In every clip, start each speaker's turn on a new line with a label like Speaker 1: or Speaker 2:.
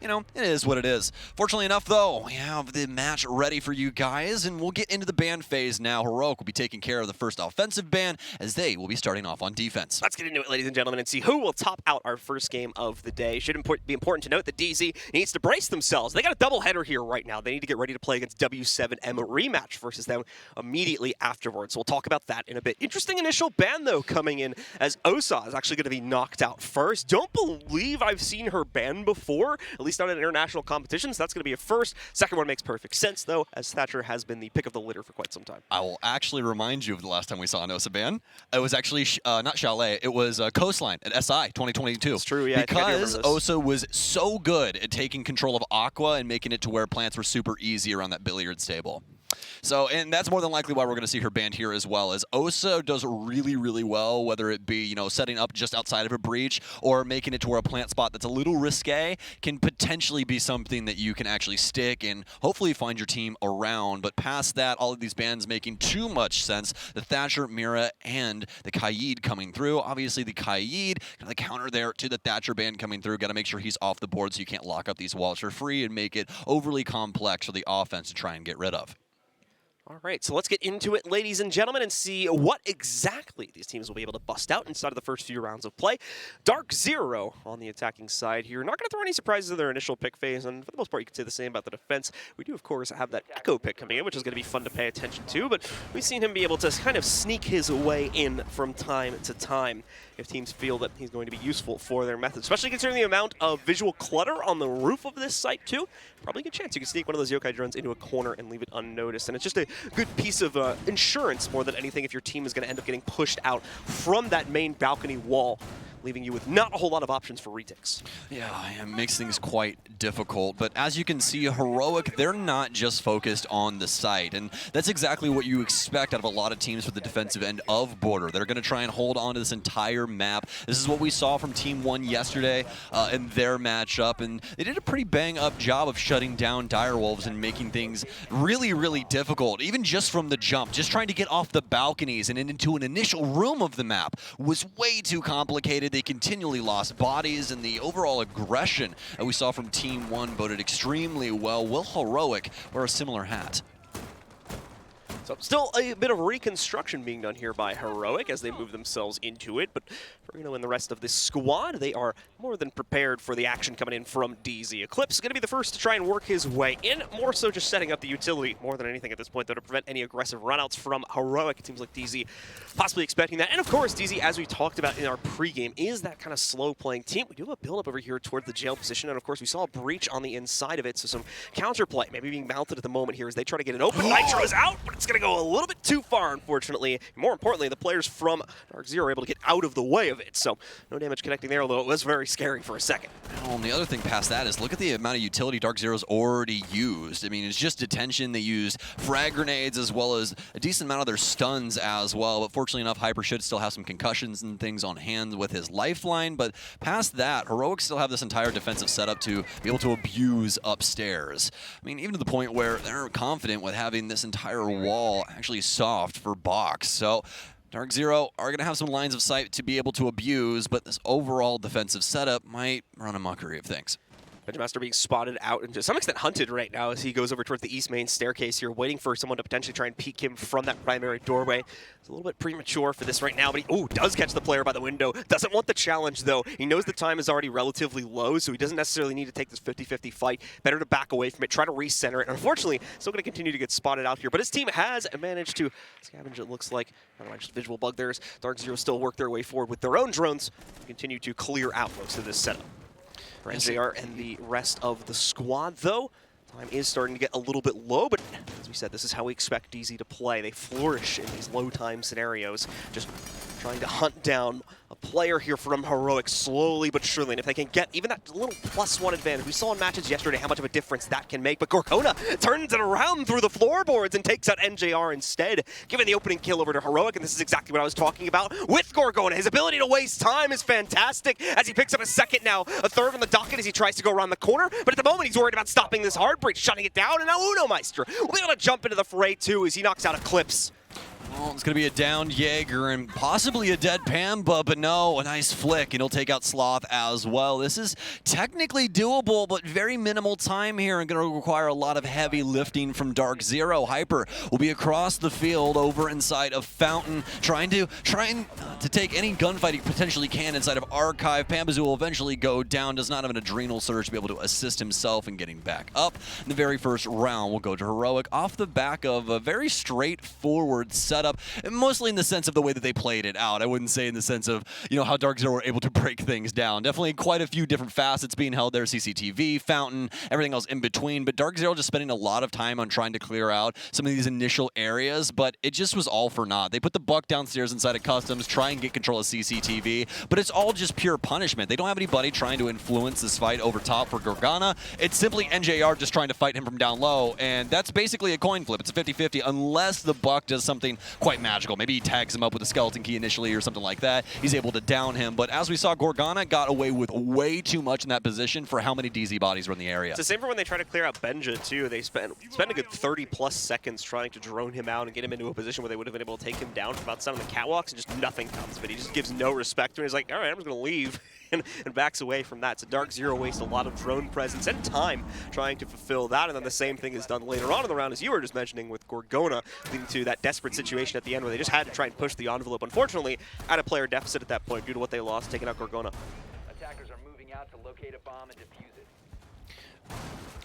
Speaker 1: you know, it is what it is. Fortunately enough, though, we have the match ready for you guys, and we'll get into the ban phase now. Heroic will be taking care of the first offensive ban, as they will be starting off on defense.
Speaker 2: Let's get into it, ladies and gentlemen, and see who will top out our first game of the day. Should be important to note that DZ needs to brace themselves. They got a doubleheader here right now. They need to get ready to play against W7M rematch versus them immediately afterwards. So we'll talk about that in a bit. Interesting initial ban, though, coming in as Osa is actually going to be knocked out first. Don't believe I've seen her banned before, at least not in international competitions. So that's going to be a first. Second one makes perfect sense, though, as Thatcher has been the pick of the litter for quite some time.
Speaker 1: I will actually remind you of the last time we saw an Osa ban. It was actually not Chalet, it was Coastline at SI 2022.
Speaker 2: It's true, yeah.
Speaker 1: Because Osa was so good at taking control of Aqua and making it to where plants were super easy around that billiards table. So, and that's more than likely why we're going to see her banned here as well, as Osa does really, really well, whether it be, you know, setting up just outside of a breach or making it to where a plant spot that's a little risque can potentially be something that you can actually stick and hopefully find your team around. But past that, all of these bans making too much sense. The Thatcher, Mira, and the Kaid coming through. Obviously, the Kaid, kind of the counter there to the Thatcher ban coming through. Got to make sure he's off the board so you can't lock up these walls for free and make it overly complex for the offense to try and get rid of.
Speaker 2: All right, so let's get into it, ladies and gentlemen, and see what exactly these teams will be able to bust out inside of the first few rounds of play. DarkZero on the attacking side here. Not going to throw any surprises in their initial pick phase, and for the most part, you could say the same about the defense. We do, of course, have that Echo pick coming in, which is going to be fun to pay attention to, but we've seen him be able to kind of sneak his way in from time to time if teams feel that he's going to be useful for their method, especially considering the amount of visual clutter on the roof of this site, too. Probably a good chance you can sneak one of those yokai drones into a corner and leave it unnoticed, and it's just a good piece of insurance more than anything if your team is going to end up getting pushed out from that main balcony wall, leaving you with not a whole lot of options for retakes.
Speaker 1: Yeah, it makes things quite difficult, but as you can see, Heroic, they're not just focused on the site, and that's exactly what you expect out of a lot of teams for the defensive end of Border. They're going to try and hold on to this entire map. This is what we saw from Team 1 yesterday in their matchup, and they did a pretty bang-up job of shutting down Direwolves and making things really, really difficult, even just from the jump. Just trying to get off the balconies and into an initial room of the map was way too complicated. They continually lost bodies, and the overall aggression that we saw from Team 1 boded extremely well. Will Heroic wear a similar hat?
Speaker 2: So still a bit of reconstruction being done here by Heroic as they move themselves into it, but Bruno and the rest of this squad, they are more than prepared for the action coming in from DZ. Eclipse is going to be the first to try and work his way in, more so just setting up the utility more than anything at this point, though, to prevent any aggressive runouts from Heroic. It seems like DZ possibly expecting that. And of course, DZ, as we talked about in our pregame, is that kind of slow-playing team. We do have a build-up over here towards the jail position, and of course, we saw a breach on the inside of it, so some counterplay maybe being mounted at the moment here as they try to get an open. Nitro is out, but it's going to go a little bit too far, unfortunately. More importantly, the players from DarkZero are able to get out of the way of it, so no damage connecting there, although it was very scary for a second.
Speaker 1: Well, and the other thing past that is look at the amount of utility DarkZero's already used. I mean, it's just detention. They used frag grenades as well as a decent amount of their stuns as well, but fortunately enough, Hyper should still have some concussions and things on hand with his lifeline, but past that, Heroic still have this entire defensive setup to be able to abuse upstairs. I mean, even to the point where they're confident with having this entire wall actually soft for box. So DarkZero are going to have some lines of sight to be able to abuse, but this overall defensive setup might run a mockery of things.
Speaker 2: Benjamaster being spotted out and to some extent hunted right now as he goes over towards the east main staircase here, waiting for someone to potentially try and peek him from that primary doorway. It's a little bit premature for this right now, but he does catch the player by the window. Doesn't want the challenge, though. He knows the time is already relatively low, so he doesn't necessarily need to take this 50-50 fight. Better to back away from it, try to recenter it. Unfortunately, still going to continue to get spotted out here, but his team has managed to scavenge, it looks like. Not just a visual bug there. DarkZero still work their way forward with their own drones to continue to clear out most of this setup. For NJR and the rest of the squad, though, time is starting to get a little bit low, but as we said, this is how we expect DZ to play. They flourish in these low time scenarios, just trying to hunt down a player here from Heroic slowly but surely. And if they can get even that little +1 advantage, we saw in matches yesterday how much of a difference that can make. But Gorgona turns it around through the floorboards and takes out NJR instead, giving the opening kill over to Heroic. And this is exactly what I was talking about with Gorgona. His ability to waste time is fantastic as he picks up a second now, a third on the docket as he tries to go around the corner. But at the moment, he's worried about stopping this hard breach, shutting it down. And now Uno Meister will be able to jump into the fray too as he knocks out Eclipse.
Speaker 1: Well, it's going to be a downed Jaeger and possibly a dead Pamba, but no, a nice flick, and he'll take out Sloth as well. This is technically doable, but very minimal time here and going to require a lot of heavy lifting from DarkZero. Hyper will be across the field over inside of Fountain, trying to take any gunfight he potentially can inside of Archive. Pambazu will eventually go down, does not have an adrenal surge to be able to assist himself in getting back up. In the very first round will go to Heroic off the back of a very straightforward setup, mostly in the sense of the way that they played it out. I wouldn't say in the sense of, you know, how DarkZero were able to break things down. Definitely quite a few different facets being held there, CCTV, Fountain, everything else in between, but DarkZero just spending a lot of time on trying to clear out some of these initial areas, but it just was all for naught. They put the buck downstairs inside of Customs, try and get control of CCTV, but it's all just pure punishment. They don't have anybody trying to influence this fight over top for Gorgana. It's simply NJR just trying to fight him from down low, and that's basically a coin flip. It's a 50-50 unless the buck does something quite magical. Maybe he tags him up with a skeleton key initially or something like that. He's able to down him, but as we saw, Gorgana got away with way too much in that position for how many DZ bodies were in the area.
Speaker 2: It's the same for when they try to clear out Benja, too. They spend a good 30-plus seconds trying to drone him out and get him into a position where they would have been able to take him down from outside on the catwalks, and just nothing comes of it. He just gives no respect to him. He's like, all right, I'm just going to leave, and backs away from that. So DarkZero wastes a lot of drone presence and time trying to fulfill that, and then the same thing is done later on in the round, as you were just mentioning, with Gorgona, leading to that desperate situation at the end where they just had to try and push the envelope. Unfortunately, at a player deficit at that point due to what they lost, taking out Gorgona.
Speaker 3: Attackers are moving out to locate a bomb and defuse it.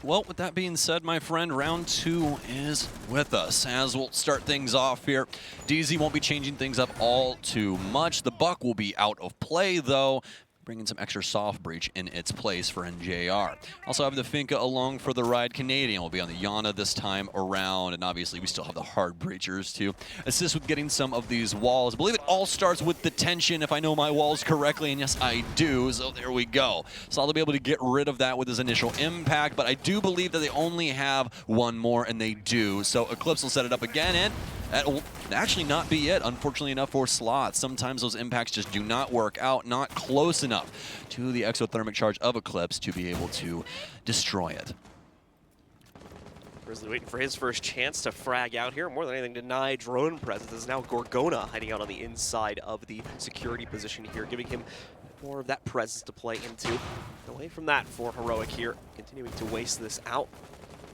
Speaker 1: Well, with that being said, my friend, round 2 is with us. As we'll start things off here, DZ won't be changing things up all too much. The buck will be out of play, though, bringing some extra soft breach in its place for NJR. Also have the Finka along for the ride. Canadian will be on the Yana this time around, and obviously we still have the hard breachers to assist with getting some of these walls. I believe it all starts with detention, if I know my walls correctly, and yes, I do, so there we go. So I'll be able to get rid of that with his initial impact, but I do believe that they only have one more, and they do. So Eclipse will set it up again, and that will actually not be it, unfortunately enough for Sloth. Sometimes those impacts just do not work out, not close enough to the exothermic charge of Eclipse to be able to destroy it.
Speaker 2: Grizzly waiting for his first chance to frag out here. More than anything, deny drone presence. This is now Gorgona hiding out on the inside of the security position here, giving him more of that presence to play into. Away from that for Heroic here, continuing to waste this out.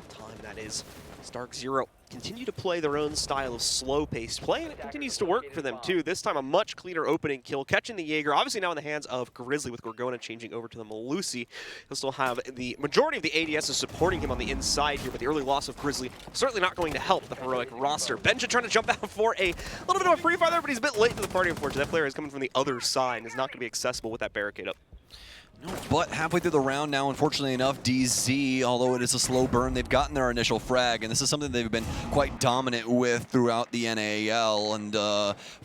Speaker 2: Time that is. DarkZero continue to play their own style of slow-paced play, and it continues to work for them too. This time a much cleaner opening kill, catching the Jaeger, obviously now in the hands of Grizzly, with Gorgona changing over to the Malusi. He'll still have the majority of the ADS is supporting him on the inside here, but the early loss of Grizzly certainly not going to help the Heroic roster. Benja trying to jump out for a little bit of a free fire there, but he's a bit late to the party, unfortunately. That player is coming from the other side and is not going to be accessible with that barricade up.
Speaker 1: But halfway through the round now, unfortunately enough, DZ, although it is a slow burn, they've gotten their initial frag, and this is something they've been quite dominant with throughout the NAL, and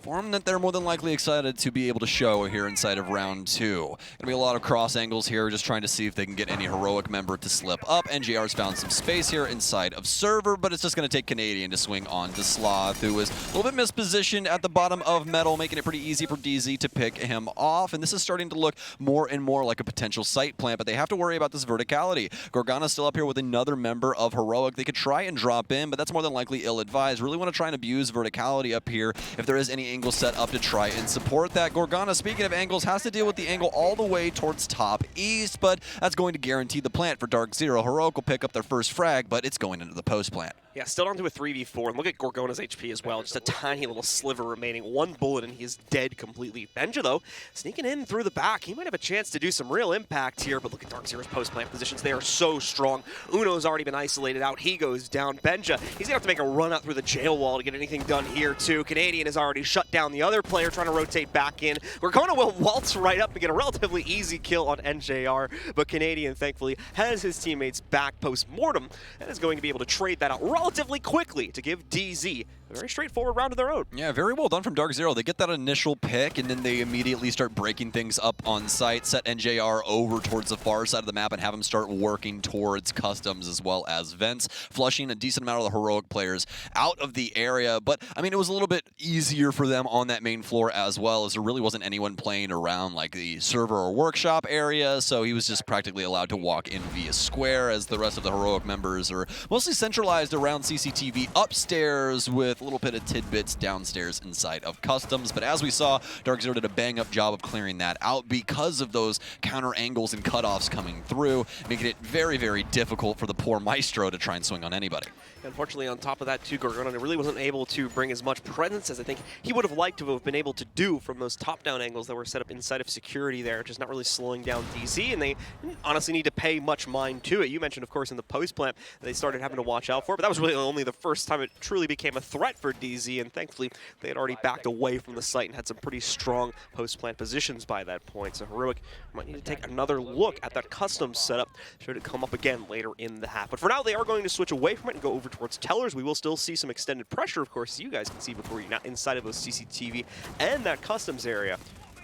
Speaker 1: form that they're more than likely excited to be able to show here inside of round 2. Gonna be a lot of cross angles here, just trying to see if they can get any Heroic member to slip up. NGR's found some space here inside of Server, but it's just gonna take Canadian to swing on to Sloth, who is a little bit mispositioned at the bottom of Metal, making it pretty easy for DZ to pick him off, and this is starting to look more and more like a potential site plant, but they have to worry about this verticality. Gorgana's still up here with another member of Heroic. They could try and drop in, but that's more than likely ill-advised. Really want to try and abuse verticality up here if there is any angle set up to try and support that. Gorgana, speaking of angles, has to deal with the angle all the way towards top east, but that's going to guarantee the plant for DarkZero. Heroic will pick up their first frag, but it's going into the post plant.
Speaker 2: Yeah, still down to a 3v4, and look at Gorgona's HP as well. Just a tiny little sliver remaining. One bullet, and he is dead completely. Benja, though, sneaking in through the back. He might have a chance to do some real impact here, but look at DarkZero's post-plant positions. They are so strong. Uno's already been isolated out. He goes down. Benja, he's going to have to make a run out through the jail wall to get anything done here, too. Canadian has already shut down the other player, trying to rotate back in. Gorgona will waltz right up and get a relatively easy kill on NJR, but Canadian, thankfully, has his teammates back post-mortem and is going to be able to trade that out relatively quickly to give DZ a very straightforward round of their own.
Speaker 1: Yeah, very well done from DarkZero. They get that initial pick, and then they immediately start breaking things up on site, set NJR over towards the far side of the map, and have him start working towards Customs as well as Vents, flushing a decent amount of the Heroic players out of the area. But, I mean, it was a little bit easier for them on that main floor as well, as there really wasn't anyone playing around like the server or workshop area, so he was just practically allowed to walk in via square, as the rest of the Heroic members are mostly centralized around CCTV upstairs, with with a little bit of tidbits downstairs inside of Customs. But as we saw, DarkZero did a bang-up job of clearing that out because of those counter angles and cutoffs coming through, making it very, very difficult for the poor Maestro to try and swing on anybody.
Speaker 2: Unfortunately, on top of that, too, Gorgona really wasn't able to bring as much presence as I think he would have liked to have been able to do from those top-down angles that were set up inside of security there, just not really slowing down DZ, and they didn't honestly need to pay much mind to it. You mentioned, of course, in the post-plant, they started having to watch out for it, but that was really only the first time it truly became a threat for DZ, and thankfully, they had already backed away from the site and had some pretty strong post-plant positions by that point, so Heroic might need to take another look at that custom setup should it come up again later in the half. But for now, they are going to switch away from it and go over towards Tellers. We will still see some extended pressure, of course, as you guys can see before you, not inside of those CCTV and that customs area.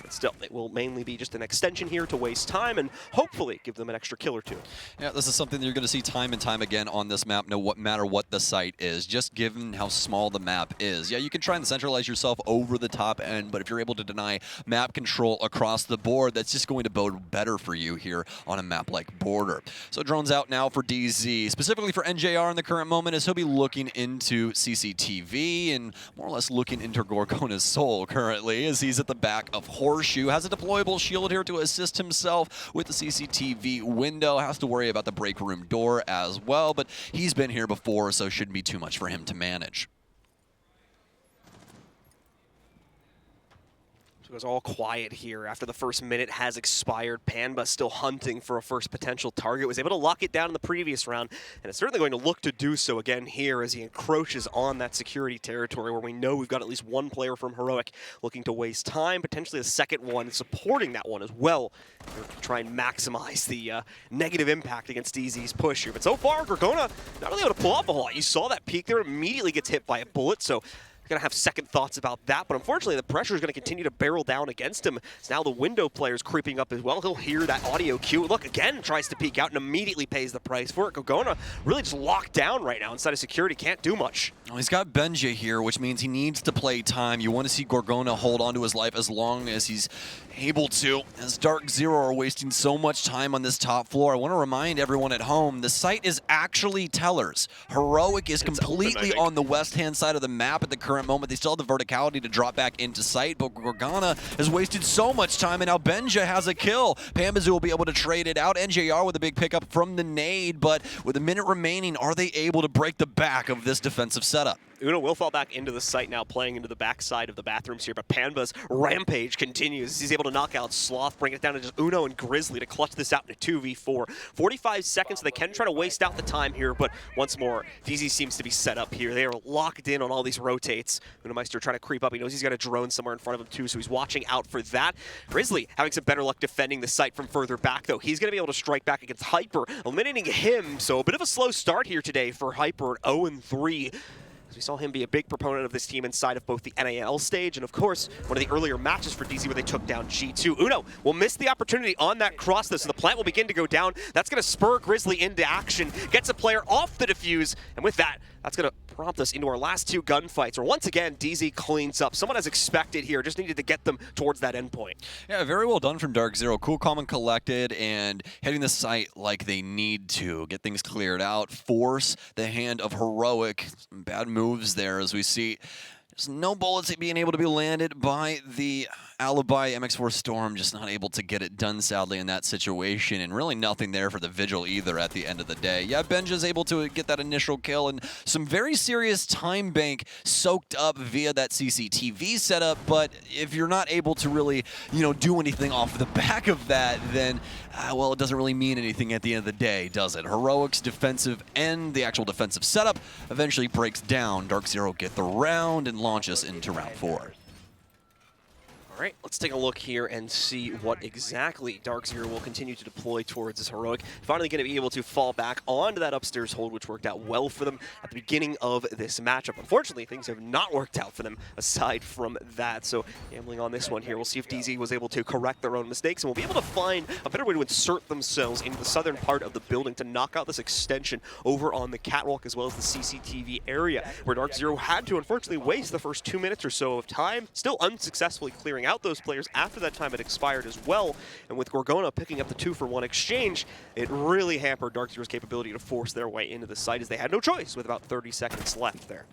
Speaker 2: But still, it will mainly be just an extension here to waste time and hopefully give them an extra kill or two.
Speaker 1: Yeah, this is something that you're going to see time and time again on this map, no matter what the site is, just given how small the map is. Yeah, you can try and centralize yourself over the top end, but if you're able to deny map control across the board, that's just going to bode better for you here on a map like Border. So drones out now for DZ, specifically for NJR in the current moment, as he'll be looking into CCTV and more or less looking into Gorgona's soul currently, as he's at the back of Horseshoe, has a deployable shield here to assist himself with the CCTV window, has to worry about the break room door as well, but he's been here before, so shouldn't be too much for him to manage.
Speaker 2: So it goes all quiet here after the first minute has expired. Panba still hunting for a first potential target. Was able to lock it down in the previous round, and it's certainly going to look to do so again here as he encroaches on that security territory where we know we've got at least one player from Heroic looking to waste time, potentially a second one supporting that one as well to try and maximize the negative impact against DZ's push here. But so far, Gorgona not really able to pull off a whole lot. You saw that peek there, immediately gets hit by a bullet, so going to have second thoughts about that, but unfortunately the pressure is going to continue to barrel down against him. So now the window player's creeping up as well. He'll hear that audio cue. Look, again, tries to peek out and immediately pays the price for it. Gorgona really just locked down right now inside of security. Can't do much.
Speaker 1: Well, he's got Benja here, which means he needs to play time. You want to see Gorgona hold on to his life as long as he's able to, as DarkZero are wasting so much time on this top floor. I want to remind everyone at home, the site is actually Tellers. Heroic is completely on the west-hand side of the map at the current moment. They still have the verticality to drop back into sight, but Gorgona has wasted so much time, and now Benja has a kill. Pambazu will be able to trade it out. NJR with a big pickup from the nade, but with a minute remaining, are they able to break the back of this defensive setup?
Speaker 2: Uno will fall back into the site now, playing into the backside of the bathrooms here, but Panba's rampage continues. He's able to knock out Sloth, bring it down to just Uno and Grizzly to clutch this out in a 2v4. 45 seconds, so they can try to waste out the time here, but once more, DZ seems to be set up here. They are locked in on all these rotates. Uno Meister trying to creep up. He knows he's got a drone somewhere in front of him too, so he's watching out for that. Grizzly having some better luck defending the site from further back, though. He's going to be able to strike back against Hyper, eliminating him, so a bit of a slow start here today for Hyper at 0-3. We saw him be a big proponent of this team inside of both the NAL stage and, of course, one of the earlier matches for DZ where they took down G2. Uno will miss the opportunity on that cross, though, so the plant will begin to go down. That's going to spur Grizzly into action, gets a player off the defuse, and with that, that's going to prompt us into our last two gunfights, where once again, DZ cleans up. Someone as expected here, just needed to get them towards that endpoint.
Speaker 1: Yeah, very well done from DarkZero. Cool, calm, and collected, and hitting the site like they need to. Get things cleared out, force the hand of Heroic. Some bad moves there as we see. There's no bullets being able to be landed by the Alibi MX4 Storm, just not able to get it done, sadly, in that situation, and really nothing there for the Vigil either at the end of the day. Yeah, Benja's able to get that initial kill, and some very serious time bank soaked up via that CCTV setup, but if you're not able to really, do anything off the back of that, then, well, it doesn't really mean anything at the end of the day, does it? Heroic's defensive end, the actual defensive setup, eventually breaks down. DarkZero get the round and launch us into round 4.
Speaker 2: All right, let's take a look here and see what exactly DarkZero will continue to deploy towards this Heroic. Finally going to be able to fall back onto that upstairs hold, which worked out well for them at the beginning of this matchup. Unfortunately, things have not worked out for them aside from that. So gambling on this one here. We'll see if DZ was able to correct their own mistakes, and we'll be able to find a better way to insert themselves into the southern part of the building to knock out this extension over on the catwalk as well as the CCTV area, where DarkZero had to unfortunately waste the first 2 minutes or so of time, still unsuccessfully clearing out those players after that time had expired as well. And with Gorgona picking up the 2-for-1 exchange, it really hampered DarkZero's capability to force their way into the site as they had no choice with about 30 seconds left there.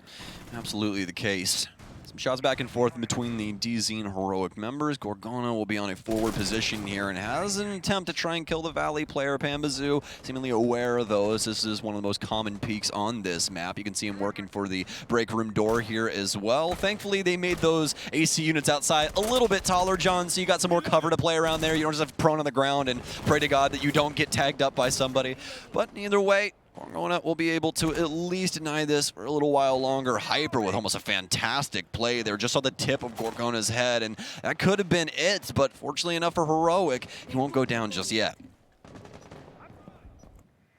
Speaker 1: Absolutely the case. Some shots back and forth between the DZ and Heroic members. Gorgona will be on a forward position here and has an attempt to try and kill the Valley player. Pambazoo seemingly aware of those. This is one of the most common peaks on this map. You can see him working for the break room door here as well. Thankfully, they made those AC units outside a little bit taller, John, so you got some more cover to play around there. You don't just have prone on the ground and pray to God that you don't get tagged up by somebody. But either way, Gorgona will be able to at least deny this for a little while longer. Hyper with almost a fantastic play there, just on the tip of Gorgona's head, and that could have been it, but fortunately enough for Heroic, he won't go down just yet.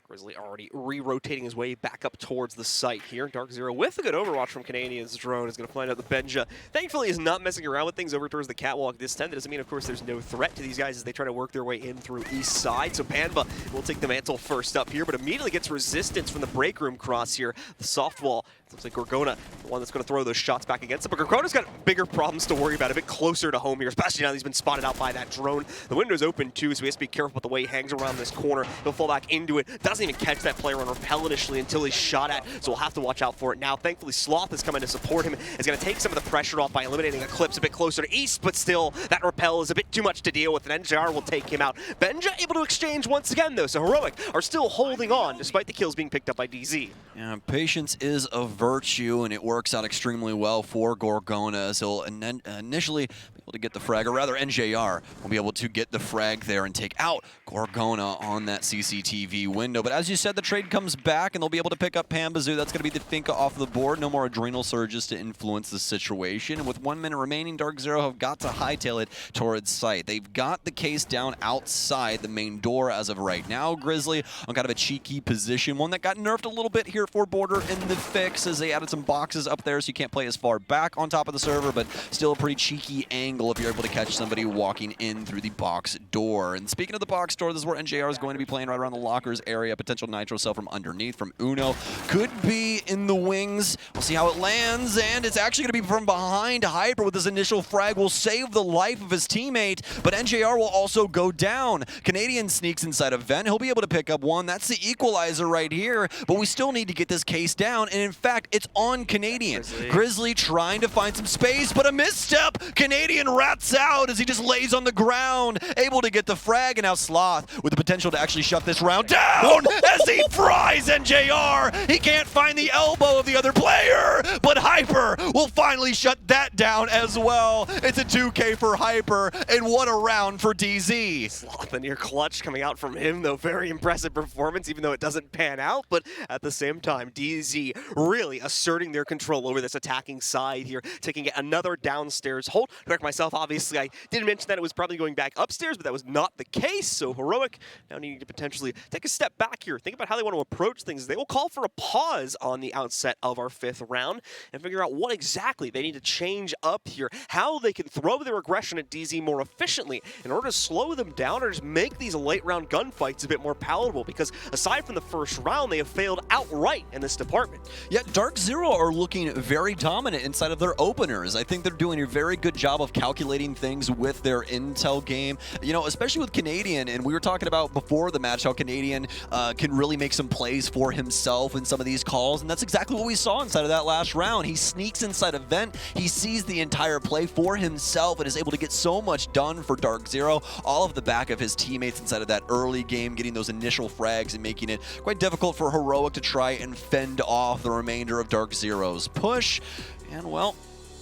Speaker 2: Grizzly already re-rotating his way back up towards the site here. DarkZero with a good overwatch from Canadian's drone is going to find out the Benja. Thankfully is not messing around with things over towards the catwalk this time. That doesn't mean, of course, there's no threat to these guys as they try to work their way in through east side. So Panva will take the mantle first up here, but immediately gets resistance from the break room cross here. The soft wall. Looks like Gorgona, the one that's going to throw those shots back against him. But Gorgona's got bigger problems to worry about, a bit closer to home here, especially now that he's been spotted out by that drone. The window's open too, so he has to be careful with the way he hangs around this corner. He'll fall back into it. Doesn't even catch that player on rappel initially until he's shot at, so we'll have to watch out for it now. Thankfully, Sloth is coming to support him. Is going to take some of the pressure off by eliminating Eclipse a bit closer to east, but still, that rappel is a bit too much to deal with, and NJR will take him out. Benja able to exchange once again, though, so Heroic are still holding on, despite the kills being picked up by DZ.
Speaker 1: Yeah, patience is a virtue, and it works out extremely well for Gorgona, as he'll initially be able to get the frag, or rather NJR will be able to get the frag there and take out Gorgona on that CCTV window. But as you said, the trade comes back, and they'll be able to pick up Pambazoo. That's going to be the Finka off the board. No more adrenal surges to influence the situation. And with 1 minute remaining, DarkZero have got to hightail it towards site. They've got the case down outside the main door as of right now. Grizzly on kind of a cheeky position, one that got nerfed a little bit here for Border in the fix, as they added some boxes up there so you can't play as far back on top of the server, but still a pretty cheeky angle if you're able to catch somebody walking in through the box door. And speaking of the box door, this is where NJR is going to be playing right around the lockers area. Potential nitro cell from underneath from Uno. Could be in the wings. We'll see how it lands, and it's actually going to be from behind. Hyper with his initial frag will save the life of his teammate, but NJR will also go down. Canadian sneaks inside a vent. He'll be able to pick up one. That's the equalizer right here, but we still need to get this case down, and in fact, it's on Canadian. Grizzly trying to find some space, but a misstep. Canadian rats out as he just lays on the ground, able to get the frag, and now Sloth with the potential to actually shut this round down as he fries NJR. He can't find the elbow of the other player, but Hyper will finally shut that down as well. It's a 2K for Hyper, and what a round for DZ.
Speaker 2: Sloth, a near clutch coming out from him, though. Very impressive performance, even though it doesn't pan out, but at the same time, DZ really asserting their control over this attacking side here, taking another downstairs hold. To correct myself, obviously, I did mention that it was probably going back upstairs, but that was not the case, so Heroic now needing to potentially take a step back here, think about how they want to approach things. They will call for a pause on the outset of our 5th round and figure out what exactly they need to change up here, how they can throw their aggression at DZ more efficiently in order to slow them down or just make these late round gunfights a bit more palatable, because aside from the first round, they have failed outright in this department.
Speaker 1: Yeah, DarkZero are looking very dominant inside of their openers. I think they're doing a very good job of calculating things with their intel game, you know, especially with Canadian. And we were talking about before the match how Canadian can really make some plays for himself in some of these calls, and that's exactly what we saw inside of that last round. He sneaks inside a vent, he sees the entire play for himself, and is able to get so much done for DarkZero, all of the back of his teammates inside of that early game, getting those initial frags and making it quite difficult for Heroic to try and fend off the remainder of DarkZero's push. And well,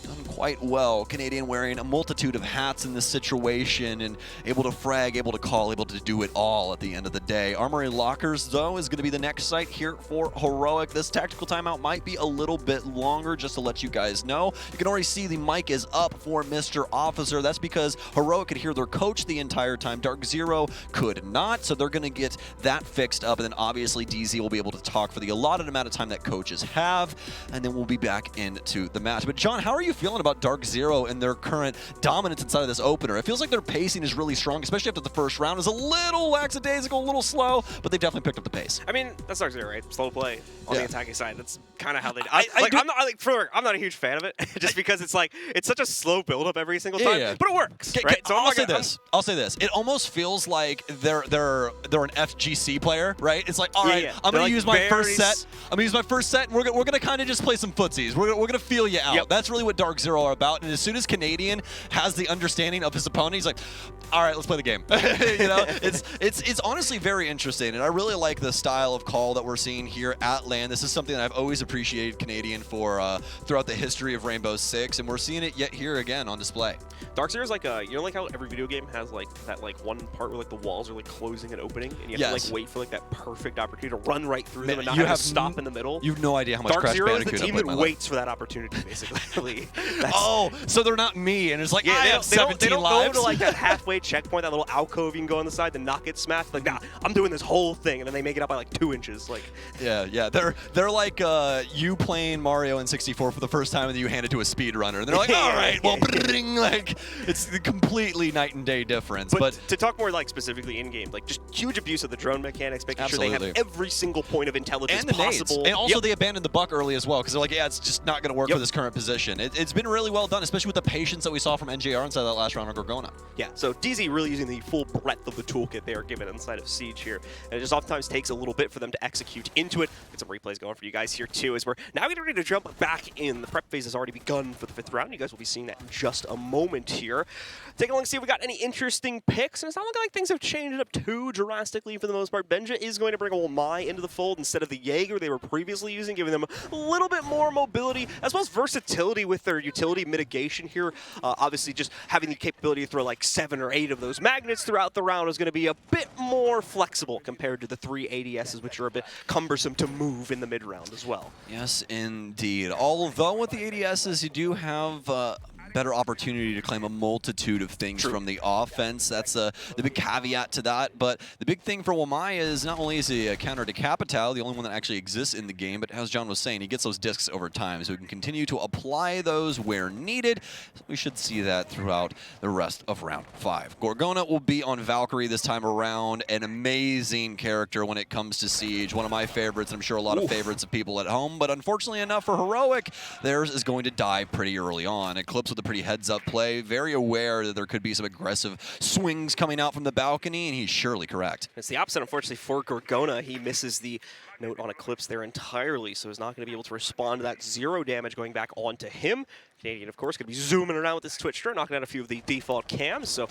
Speaker 1: done quite well. Canadian wearing a multitude of hats in this situation and able to frag, able to call, able to do it all at the end of the day. Armory Lockers, though, is going to be the next site here for Heroic. This tactical timeout might be a little bit longer, just to let you guys know. You can already see the mic is up for Mr. Officer. That's because Heroic could hear their coach the entire time. DarkZero could not, so they're going to get that fixed up, and then obviously DZ will be able to talk for the allotted amount of time that coaches have, and then we'll be back into the match. But John, how are you you feeling about DarkZero and their current dominance inside of this opener? It feels like their pacing is really strong, especially after the first round. It was a little lackadaisical, a little slow, but they definitely picked up the pace.
Speaker 2: I mean, that's DarkZero, right? Slow play on the attacking side. That's kind of how they. I'm not a huge fan of it, just because it's like it's such a slow build up every single time. But it works, right?
Speaker 1: So I'll say this. It almost feels like they're an FGC player, right? It's like, all right, I'm gonna use my first set. I'm gonna use my first set, and we're gonna kind of just play some footsies. We're gonna feel you out. That's really what DarkZero are about. And as soon as Canadian has the understanding of his opponent, he's like, all right, let's play the game. You know, it's honestly very interesting, and I really like the style of call that we're seeing here at LAN. This is something that I've always appreciated Canadian for throughout the history of Rainbow Six, and we're seeing it yet here again on display.
Speaker 2: DarkZero is like you know, like how every video game has like that one part where like the walls are like closing and opening, and you have to like wait for like that perfect opportunity to run right through them and not have to stop in the middle.
Speaker 1: You have no idea how much Crash
Speaker 2: DarkZero
Speaker 1: Bandicoot
Speaker 2: is the team
Speaker 1: I've played
Speaker 2: that
Speaker 1: in my
Speaker 2: waits for that opportunity, basically.
Speaker 1: Oh, so they're not me, and it's like, I have 17
Speaker 2: they don't
Speaker 1: lives.
Speaker 2: go to like that halfway checkpoint, that little alcove you can go on the side, then not get smashed. Like, nah, I'm doing this whole thing, and then they make it up by like 2 inches. Like,
Speaker 1: yeah, they're like you playing Mario in 64 for the first time, and then you hand it to a speedrunner, and they're like, all right, well, like it's the completely night and day difference. But
Speaker 2: to talk more like specifically in game, like just huge abuse of the drone mechanics, making sure they have every single point of intelligence possible.
Speaker 1: Nades. And also they abandoned the buck early as well, because they're like, yeah, it's just not going to work for this current position. It's been really well done, especially with the patience that we saw from NJR inside that last round of Gorgona.
Speaker 2: Yeah, so DZ really using the full breadth of the toolkit they are given inside of Siege here. And it just oftentimes takes a little bit for them to execute into it. Get some replays going for you guys here too, as we're now getting ready to jump back in. The prep phase has already begun for the 5th round. You guys will be seeing that in just a moment here. Take a look and see if we got any interesting picks. And it's not looking like things have changed up too drastically for the most part. Benja is going to bring Wamai into the fold instead of the Jaeger they were previously using, giving them a little bit more mobility, as well as versatility with their utility mitigation here. Obviously, just having the capability to throw like 7 or 8 of those magnets throughout the round is going to be a bit more flexible compared to the 3 ADSs, which are a bit cumbersome to move in the mid-round as well.
Speaker 1: Yes, indeed. Although with the ADSs, you do have better opportunity to claim a multitude of things from the offense. That's the big caveat to that. But the big thing for Wamai is not only is he a counter to Capitao, the only one that actually exists in the game, but as John was saying, he gets those discs over time, so he can continue to apply those where needed. So we should see that throughout the rest of round 5. Gorgona will be on Valkyrie this time around, an amazing character when it comes to Siege. One of my favorites, and I'm sure a lot of favorites of people at home, but unfortunately enough for Heroic, theirs is going to die pretty early on. Eclipse with a pretty heads-up play, very aware that there could be some aggressive swings coming out from the balcony, and he's surely correct.
Speaker 2: It's the opposite, unfortunately, for Gorgona. He misses the note on Eclipse there entirely, so he's not going to be able to respond to that 0 damage going back onto him. Canadian, of course, going to be zooming around with this Twitch turret, knocking out a few of the default cams, so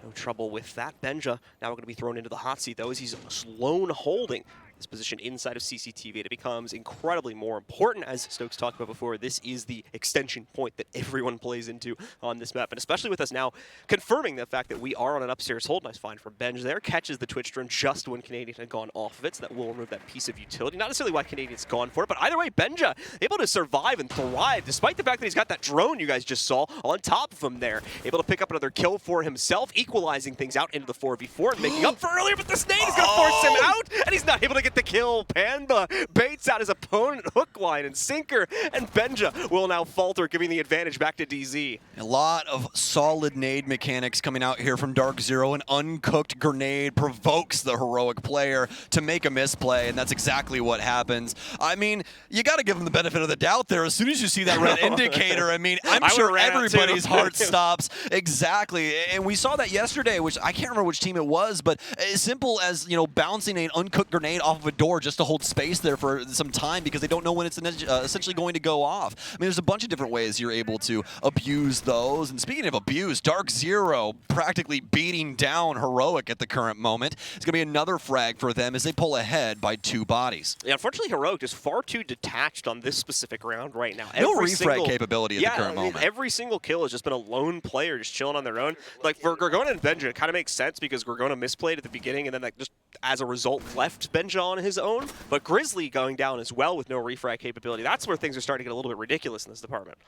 Speaker 2: no trouble with that. Benja now going to be thrown into the hot seat, though, as he's lone holding this position inside of CCTV. It becomes incredibly more important, as Stokes talked about before. This is the extension point that everyone plays into on this map, and especially with us now confirming the fact that we are on an upstairs hold. Nice find from Benj there. Catches the Twitch drone just when Canadian had gone off of it, so that will remove that piece of utility. Not necessarily why Canadian's gone for it, but either way, Benja able to survive and thrive, despite the fact that he's got that drone you guys just saw on top of him there. Able to pick up another kill for himself, equalizing things out into the 4v4 and making up for earlier, but this nade is going to force him out, and he's not able to get the kill. Panda baits out his opponent, hook, line, and sinker, and Benja will now falter, giving the advantage back to DZ.
Speaker 1: A lot of solid nade mechanics coming out here from DarkZero. An uncooked grenade provokes the Heroic player to make a misplay, and that's exactly what happens. I mean, you got to give him the benefit of the doubt there. As soon as you see that red indicator, I mean, I'm sure everybody's heart stops. Exactly, and we saw that yesterday, which I can't remember which team it was, but as simple as, you know, bouncing an uncooked grenade off of a door just to hold space there for some time because they don't know when it's essentially going to go off. I mean, there's a bunch of different ways you're able to abuse those. And speaking of abuse, DarkZero practically beating down Heroic at the current moment. It's going to be another frag for them as they pull ahead by 2 bodies.
Speaker 2: Yeah, unfortunately, Heroic is far too detached on this specific round right now.
Speaker 1: No refrag capability at the current moment.
Speaker 2: Every single kill has just been a lone player just chilling on their own. Like, for Gorgona and Benja, it kind of makes sense because Gorgona misplayed at the beginning and then, like, just as a result left Benja on his own, but Grizzly going down as well with no refrag capability. That's where things are starting to get a little bit ridiculous in this department.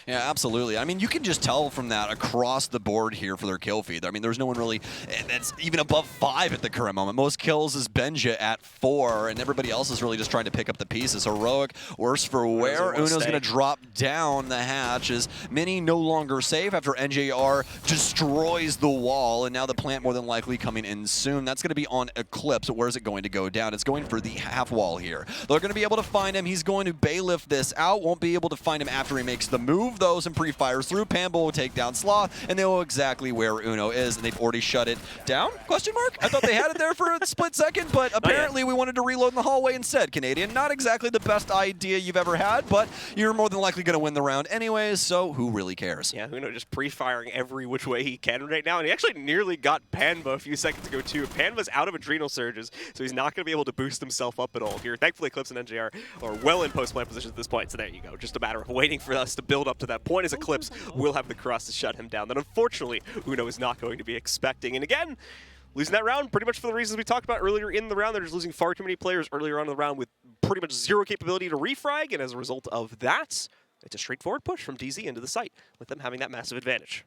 Speaker 1: Yeah, absolutely. I mean, you can just tell from that across the board here for their kill feed. I mean, there's no one really that's even above 5 at the current moment. Most kills is Benja at 4, and everybody else is really just trying to pick up the pieces. Heroic, worse for wear. Uno's going to drop down the hatch as Mini no longer safe after NJR destroys the wall, and now the plant more than likely coming in soon. That's going to be on Eclipse. Where's it going to go down? It's going for the half wall here. They're going to be able to find him. He's going to bailiff this out. Won't be able to find him after he makes the move, though. Some pre-fires through. Pamba will take down Sloth, and they know exactly where Uno is, and they've already shut it down? Question mark? I thought they had it there for a split second, but apparently we wanted to reload in the hallway instead, Canadian. Not exactly the best idea you've ever had, but you're more than likely going to win the round anyways, so who really cares?
Speaker 2: Yeah, Uno just pre-firing every which way he can right now, and he actually nearly got Panba a few seconds ago too. Panba's out of adrenal surges, so he's not going to be able to boost himself up at all here. Thankfully, Eclipse and NJR are well in post-plant position at this point, so there you go. Just a matter of waiting for us to build up to that point as Eclipse will have the cross to shut him down. That unfortunately, Uno is not going to be expecting. And again, losing that round pretty much for the reasons we talked about earlier in the round. They're just losing far too many players earlier on in the round with pretty much zero capability to refrag, and as a result of that, it's a straightforward push from DZ into the site, with them having that massive advantage.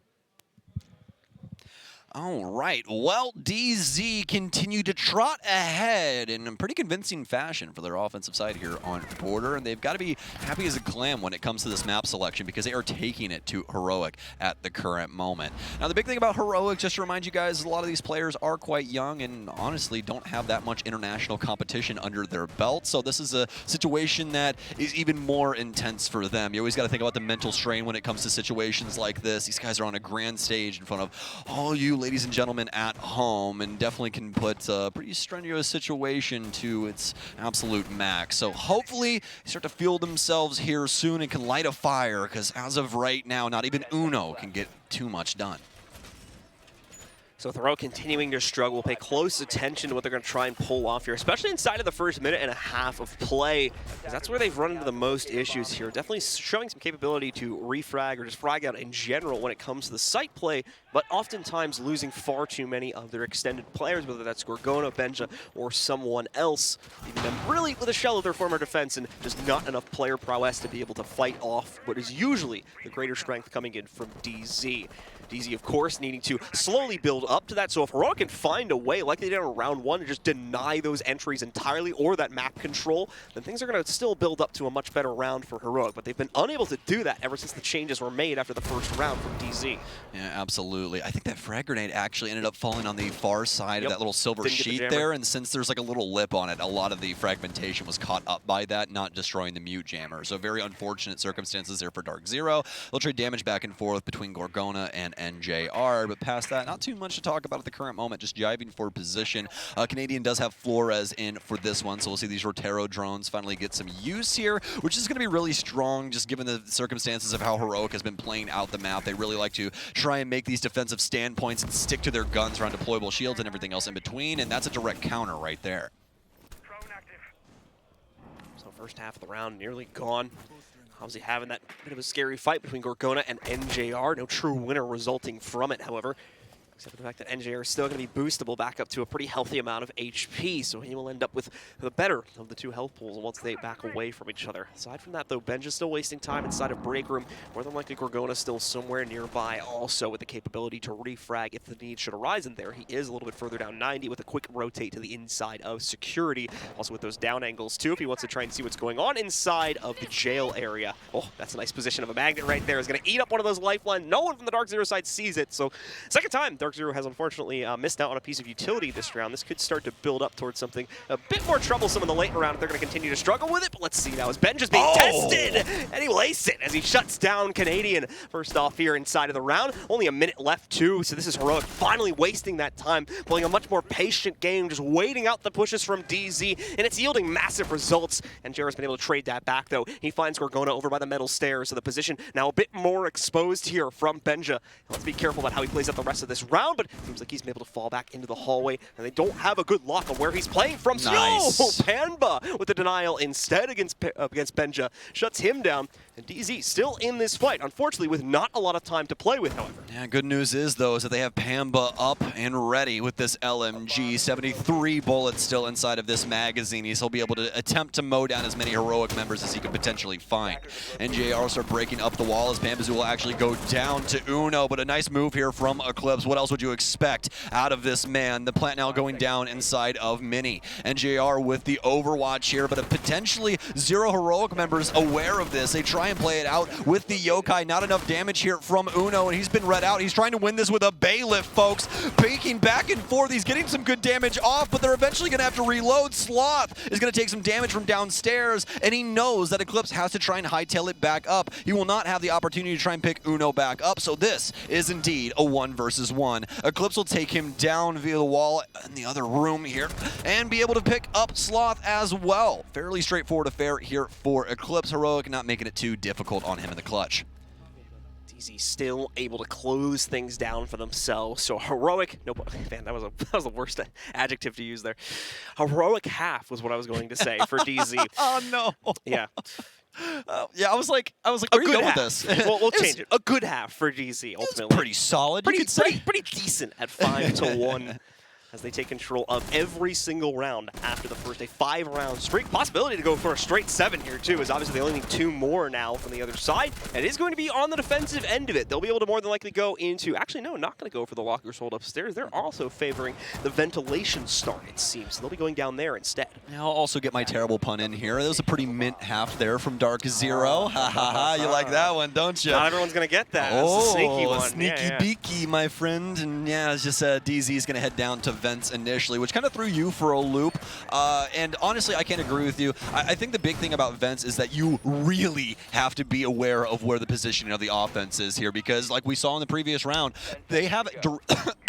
Speaker 1: All right, well, DZ continue to trot ahead in a pretty convincing fashion for their offensive side here on Border, and they've got to be happy as a clam when it comes to this map selection because they are taking it to Heroic at the current moment. Now, the big thing about Heroic, just to remind you guys, a lot of these players are quite young and honestly don't have that much international competition under their belt, so this is a situation that is even more intense for them. You always got to think about the mental strain when it comes to situations like this. These guys are on a grand stage in front of all you ladies and gentlemen at home, and definitely can put a pretty strenuous situation to its absolute max. So hopefully they start to feel themselves here soon and can light a fire, because as of right now, not even Uno can get too much done.
Speaker 2: So Thoreau continuing to struggle. Pay close attention to what they're going to try and pull off here, especially inside of the first minute and a half of play, because that's where they've run into the most issues here. Definitely showing some capability to refrag or just frag out in general when it comes to the site play, but oftentimes losing far too many of their extended players, whether that's Gorgona, Benja, or someone else, leaving them really with a shell of their former defense and just not enough player prowess to be able to fight off what is usually the greater strength coming in from DZ. DZ, of course, needing to slowly build up to that, so if Heroic can find a way, like they did in round 1, to just deny those entries entirely or that map control, then things are going to still build up to a much better round for Heroic, but they've been unable to do that ever since the changes were made after the first round from DZ.
Speaker 1: Yeah, absolutely. I think that frag grenade actually ended up falling on the far side of that little silver sheet there, and since there's like a little lip on it, a lot of the fragmentation was caught up by that, not destroying the mute jammer. So very unfortunate circumstances there for DarkZero. They'll trade damage back and forth between Gorgona and NJR, but past that, not too much to talk about at the current moment, just jiving for position. Canadian does have Flores in for this one, so we'll see these Rotero drones finally get some use here, which is going to be really strong just given the circumstances of how Heroic has been playing out the map. They really like to try and make these defensive standpoints and stick to their guns around deployable shields and everything else in between, and that's a direct counter right there.
Speaker 2: So first half of the round nearly gone. Obviously having that bit of a scary fight between Gorgona and NJR. No true winner resulting from it, however. Except for the fact that NJR is still going to be boostable back up to a pretty healthy amount of HP, so he will end up with the better of the two health pools once they back away from each other. Aside from that, though, Benja's still wasting time inside of break room. More than likely, Gorgona's still somewhere nearby, also with the capability to refrag if the need should arise in there. He is a little bit further down 90 with a quick rotate to the inside of security. Also with those down angles, too, if he wants to try and see what's going on inside of the jail area. Oh, that's a nice position of a magnet right there. Is going to eat up one of those lifelines. No one from the DarkZero side sees it, so second time, DarkZero has unfortunately missed out on a piece of utility this round. This could start to build up towards something a bit more troublesome in the late round if they're going to continue to struggle with it. But let's see now as Benja's being tested, and he will ace it as he shuts down Canadian. First off here inside of the round. Only a minute left too, so this is Heroic finally wasting that time, playing a much more patient game, just waiting out the pushes from DZ, and it's yielding massive results. And Jared's been able to trade that back though. He finds Gorgona over by the metal stairs, so the position now a bit more exposed here from Benja. Let's be careful about how he plays out the rest of this round, but seems like he's been able to fall back into the hallway, and they don't have a good lock on where he's playing from.
Speaker 1: Nice.
Speaker 2: So Panba with the denial instead against Benja. Shuts him down, And DZ still in this fight, unfortunately with not a lot of time to play with, however.
Speaker 1: Yeah, good news is, though, is that they have Pamba up and ready with this LMG. 73 bullets still inside of this magazine. He'll be able to attempt to mow down as many heroic members as he could potentially find. NJR will start breaking up the wall as Bambazu will actually go down to Uno, but a nice move here from Eclipse. What else would you expect out of this man? The plant now going down inside of Mini. NJR with the overwatch here, but potentially 0 heroic members aware of this. They try and play it out with the Yokai. Not enough damage here from Uno, and he's been read out. He's trying to win this with a bailiff, folks. Peeking back and forth. He's getting some good damage off, but they're eventually going to have to reload. Sloth is going to take some damage from downstairs, and he knows that Eclipse has to try and hightail it back up. He will not have the opportunity to try and pick Uno back up, so this is indeed a 1 versus 1. Eclipse will take him down via the wall in the other room here, and be able to pick up Sloth as well. Fairly straightforward affair here for Eclipse. Heroic not making it too difficult on him in the clutch.
Speaker 2: DZ still able to close things down for themselves. So heroic, no, man, that was the worst adjective to use there. Heroic half was what I was going to say for DZ.
Speaker 1: Oh no.
Speaker 2: Yeah.
Speaker 1: Yeah, I was like, where are you going with this?
Speaker 2: We'll change it. A good half for DZ ultimately.
Speaker 1: Pretty solid, you could say.
Speaker 2: Pretty decent at 5-1. As they take control of every single round after the first 5-round streak. Possibility to go for a straight 7 here too, as obviously they only need 2 more now from the other side. And it is going to be on the defensive end of it. They'll be able to more than likely go into, actually no, not going to go for the lockers hold upstairs. They're also favoring the ventilation start, it seems. So they'll be going down there instead.
Speaker 1: I'll also get my terrible pun in here. That was a pretty mint half there from DarkZero. Ha ha ha, you like that one, don't you?
Speaker 2: Not everyone's going to get that.
Speaker 1: Oh,
Speaker 2: that's a sneaky one.
Speaker 1: Sneaky beaky, my friend. And yeah, it's just DZ's going to head down to vents initially, which kind of threw you for a loop. And honestly, I can't agree with you. I think the big thing about vents is that you really have to be aware of where the positioning of the offense is here, because like we saw in the previous round, they have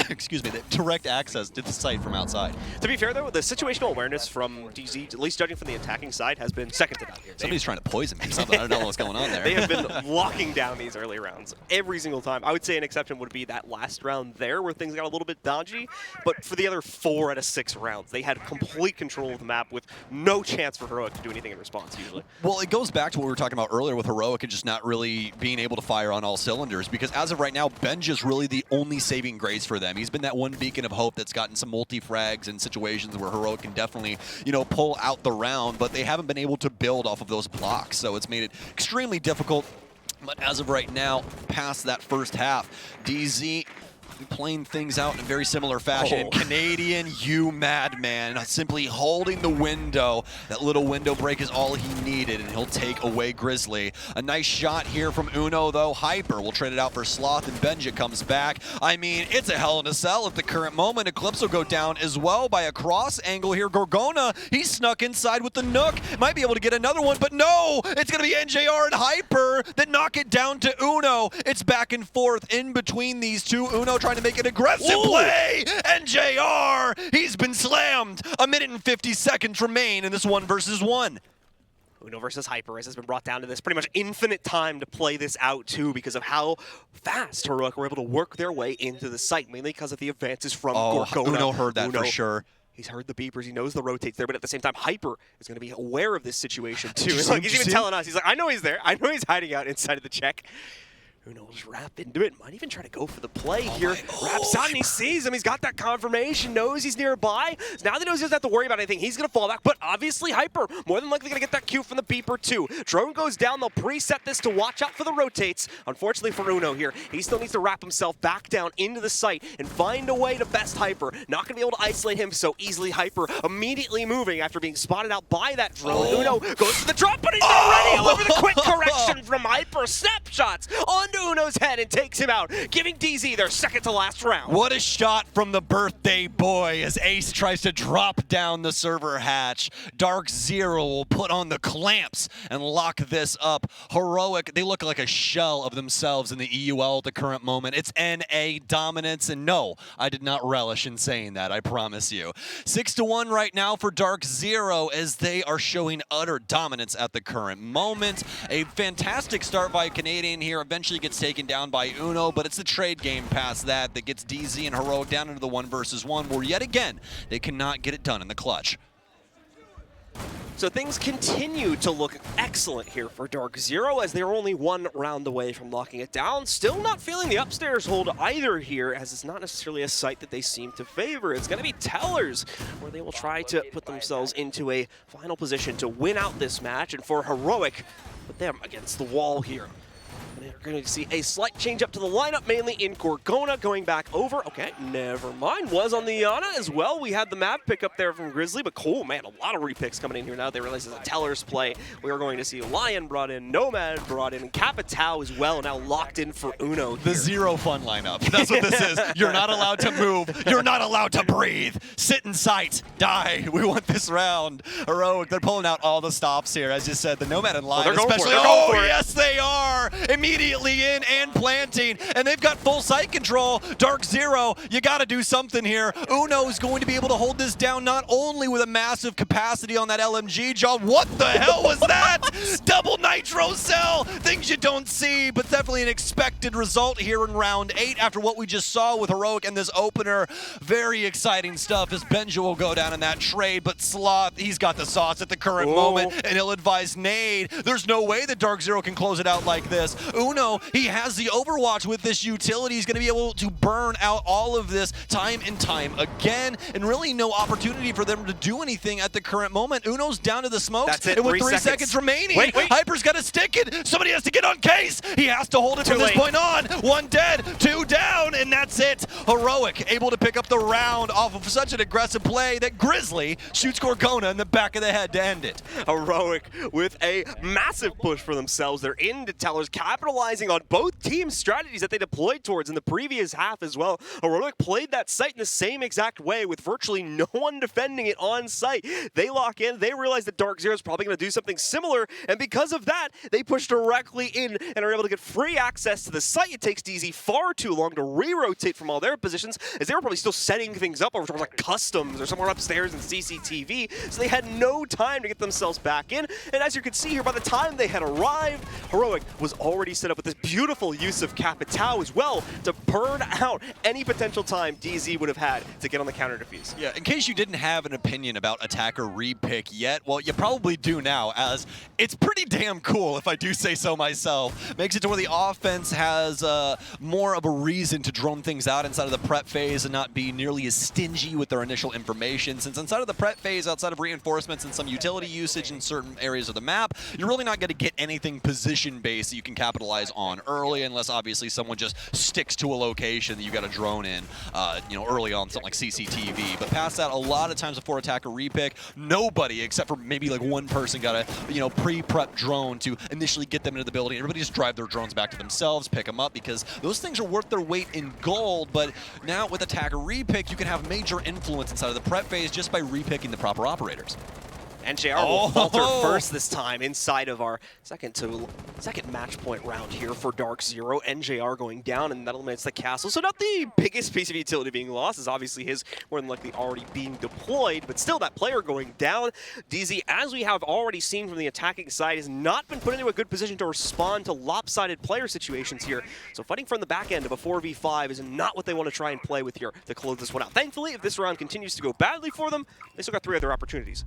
Speaker 1: excuse me, they have direct access to the site from outside.
Speaker 2: To be fair though, the situational awareness from DZ, at least judging from the attacking side, has been second to none here.
Speaker 1: Somebody's trying to poison me. Something. I don't know what's going on there.
Speaker 2: They have been locking down these early rounds every single time. I would say an exception would be that last round there where things got a little bit dodgy, but for the other 4 out of 6 rounds, they had complete control of the map with no chance for Heroic to do anything in response usually.
Speaker 1: Well, it goes back to what we were talking about earlier with Heroic and just not really being able to fire on all cylinders, because as of right now, Benj is really the only saving grace for them. He's been that one beacon of hope that's gotten some multi-frags and situations where Heroic can definitely, you know, pull out the round, but they haven't been able to build off of those blocks, so it's made it extremely difficult. But as of right now, past that first half, DZ playing things out in a very similar fashion. Canadian, you madman, simply holding the window. That little window break is all he needed, and he'll take away Grizzly. A nice shot here from Uno, though. Hyper will trade it out for Sloth, and Benja comes back. I mean, it's a hell in a cell at the current moment. Eclipse will go down as well by a cross angle here. Gorgona, he snuck inside with the Nook. Might be able to get another one, but no! It's going to be NJR and Hyper that knock it down to Uno. It's back and forth in between these two. Uno trying to make an aggressive play. NJR, he's been slammed. 1 minute and 50 seconds remain in this 1 versus 1.
Speaker 2: Uno versus Hyper has been brought down to this pretty much infinite time to play this out too, because of how fast Heroic were able to work their way into the site, mainly because of the advances from Gorgona.
Speaker 1: Uno heard that for sure.
Speaker 2: He's heard the beepers, he knows the rotates there, but at the same time, Hyper is going to be aware of this situation too. He's even telling us, he's like, I know he's there. I know he's hiding out inside of the check. Uno will just wrap into it. Might even try to go for the play here. Wraps out and he sees him. He's got that confirmation, knows he's nearby. So now that he knows he doesn't have to worry about anything, he's going to fall back. But obviously Hyper, more than likely going to get that cue from the beeper too. Drone goes down. They'll preset this to watch out for the rotates. Unfortunately for Uno here, he still needs to wrap himself back down into the site and find a way to best Hyper. Not going to be able to isolate him so easily. Hyper immediately moving after being spotted out by that drone. Uno goes for the drop, but he's not ready. However, the quick correction from Hyper. Snapshots onto Uno's head and takes him out, giving DZ their second to last round.
Speaker 1: What a shot from the birthday boy as Ace tries to drop down the server hatch. DarkZero will put on the clamps and lock this up. Heroic, they look like a shell of themselves in the EUL at the current moment. It's NA dominance, and no, I did not relish in saying that, I promise you. 6-1 right now for DarkZero as they are showing utter dominance at the current moment. A fantastic start by Canadian here, eventually gets taken down by Uno, but it's the trade game past that that gets DZ and Heroic down into the 1 versus 1, where yet again, they cannot get it done in the clutch.
Speaker 2: So things continue to look excellent here for DarkZero as they're only one round away from locking it down. Still not feeling the upstairs hold either here, as it's not necessarily a site that they seem to favor. It's going to be Tellers, where they will try to put themselves into a final position to win out this match, and for Heroic, put them against the wall here. They're going to see a slight change up to the lineup, mainly in Gorgona, going back over. Okay, never mind. Was on the Yana as well. We had the map pick up there from Grizzly, but cool, man, a lot of repicks coming in here now. They realize it's a Teller's play. We are going to see Lion brought in, Nomad brought in, and Capitao as well, now locked in for Uno here.
Speaker 1: The zero fun lineup. That's what this is. You're not allowed to move. You're not allowed to breathe. Sit in sight. Die. We want this round. Heroic, they're pulling out all the stops here. As you said, the Nomad and Lion especially. Oh, yes, they are. Immediately in and planting, and they've got full site control. DarkZero, you got to do something here. Uno's going to be able to hold this down, not only with a massive capacity on that LMG, John. What the hell was that? Double nitro cell. Things you don't see, but definitely an expected result here in round 8 after what we just saw with Heroic in this opener. Very exciting stuff as Benja will go down in that trade, but Sloth, he's got the sauce at the current moment, and ill-advised nade. There's no way that DarkZero can close it out like this. Uno, he has the Overwatch with this utility. He's going to be able to burn out all of this time and time again, and really no opportunity for them to do anything at the current moment. Uno's down to the smokes.
Speaker 2: That's it,
Speaker 1: and with 3 seconds remaining,
Speaker 2: wait.
Speaker 1: Hyper's got to stick it. Somebody has to get on case. He has to hold it from this point on. 1 dead, 2 down, and that's it. Heroic able to pick up the round off of such an aggressive play that Grizzly shoots Gorgona in the back of the head to end it.
Speaker 2: Heroic with a massive push for themselves. They're into Tellers, capitalizing on both teams' strategies that they deployed towards in the previous half as well. Heroic played that site in the same exact way with virtually no one defending it on site. They lock in, they realize that DarkZero is probably going to do something similar, and because of that, they push directly in and are able to get free access to the site. It takes DZ far too long to re-rotate from all their positions, as they were probably still setting things up over towards like customs or somewhere upstairs in CCTV, so they had no time to get themselves back in. And as you can see here, by the time they had arrived, Heroic was already set up with this beautiful use of Capitao as well to burn out any potential time DZ would have had to get on the counter defuse.
Speaker 1: Yeah, in case you didn't have an opinion about attacker repick yet, well, you probably do now, as it's pretty damn cool, if I do say so myself. Makes it to where the offense has more of a reason to drone things out inside of the prep phase and not be nearly as stingy with their initial information, since inside of the prep phase, outside of reinforcements and some utility usage in certain areas of the map, you're really not going to get anything position-based that you can capitalize on early, unless obviously someone just sticks to a location that you got a drone in, early on, something like CCTV. But past that, a lot of times before attacker repick, nobody except for maybe like one person got a pre-prep drone to initially get them into the building. Everybody just drive their drones back to themselves, pick them up, because those things are worth their weight in gold. But now with attacker repick, you can have major influence inside of the prep phase just by repicking the proper operators.
Speaker 2: NJR will falter first this time inside of our second match point round here for DarkZero. NJR going down, and that eliminates the castle. So not the biggest piece of utility being lost, is obviously his more than likely already being deployed, but still that player going down. DZ, as we have already seen from the attacking side, has not been put into a good position to respond to lopsided player situations here. So fighting from the back end of a 4v5 is not what they want to try and play with here to close this one out. Thankfully, if this round continues to go badly for them, they still got 3 other opportunities.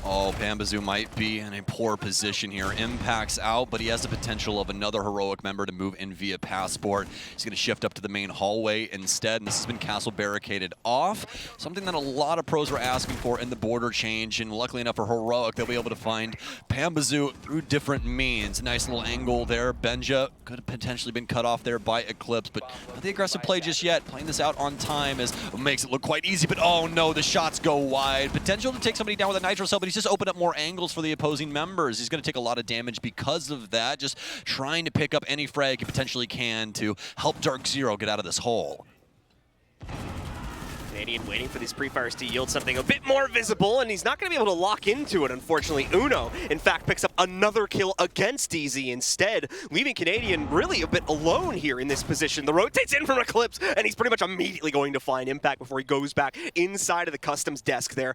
Speaker 1: Oh, Bambazoo might be in a poor position here. Impact's out, but he has the potential of another Heroic member to move in via Passport. He's going to shift up to the main hallway instead, and this has been castle barricaded off. Something that a lot of pros were asking for in the border change, and luckily enough for Heroic, they'll be able to find Bambazoo through different means. Nice little angle there. Benja could have potentially been cut off there by Eclipse, but not the aggressive play just yet. Playing this out on time makes it look quite easy, but oh no, the shots go wide. Potential to take somebody down with a nitro cell, but he's just opened up more angles for the opposing members. He's going to take a lot of damage because of that, just trying to pick up any frag he potentially can to help DarkZero get out of this hole.
Speaker 2: Canadian waiting for these pre-fires to yield something a bit more visible, and he's not going to be able to lock into it, unfortunately. Uno, in fact, picks up another kill against DZ instead, leaving Canadian really a bit alone here in this position. The rotates in from Eclipse, and he's pretty much immediately going to find Impact before he goes back inside of the customs desk there.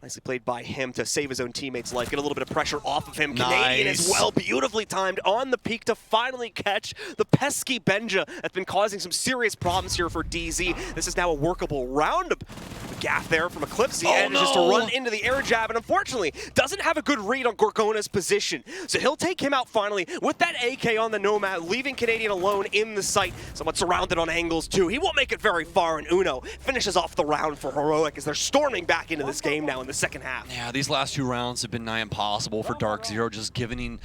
Speaker 2: Nicely played by him to save his own teammate's life, get a little bit of pressure off of him.
Speaker 1: Nice.
Speaker 2: Canadian as well, beautifully timed on the peak to finally catch the pesky Benja that's been causing some serious problems here for DZ. This is now a workable round. gaff there from Eclipse,
Speaker 1: Oh,
Speaker 2: and just to
Speaker 1: no.
Speaker 2: run into the air jab, and unfortunately doesn't have a good read on Gorgona's position. So he'll take him out finally with that AK on the Nomad, leaving Canadian alone in the site, somewhat surrounded on angles too. He won't make it very far, and Uno finishes off the round for Heroic as they're storming back into this game now in the second half.
Speaker 1: Yeah, these last 2 rounds have been nigh impossible for DarkZero, just given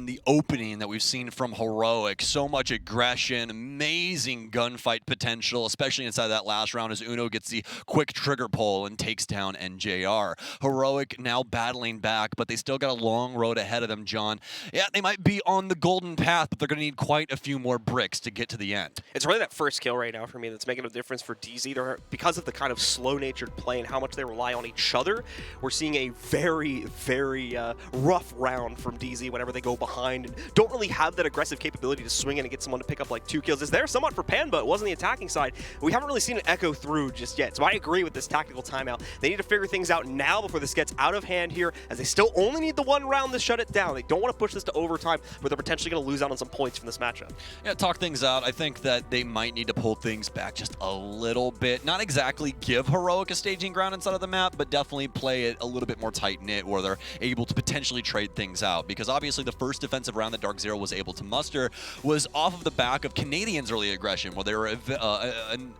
Speaker 1: the opening that we've seen from Heroic. So much aggression, amazing gunfight potential, especially inside that last round as Uno gets the quick trigger pull and takes down NJR. Heroic now battling back, but they still got a long road ahead of them, John. Yeah, they might be on the golden path, but they're going to need quite a few more bricks to get to the end.
Speaker 2: It's really that first kill right now for me that's making a difference for DZ. Because of the kind of slow-natured play and how much they rely on each other, we're seeing a very, very rough round from DZ whenever they go behind and don't really have that aggressive capability to swing in and get someone to pick up like 2 kills. It's there somewhat for Pan, but it wasn't the attacking side. We haven't really seen it echo through just yet, so I agree with this tactical timeout. They need to figure things out now before this gets out of hand here, as they still only need the 1 round to shut it down. They don't want to push this to overtime, where they're potentially going to lose out on some points from this matchup.
Speaker 1: Yeah, talk things out. I think that they might need to pull things back just a little bit. Not exactly give Heroic a staging ground inside of the map, but definitely play it a little bit more tight-knit where they're able to potentially trade things out. Because obviously the first defensive round that DarkZero was able to muster was off of the back of Canadians' early aggression, where they were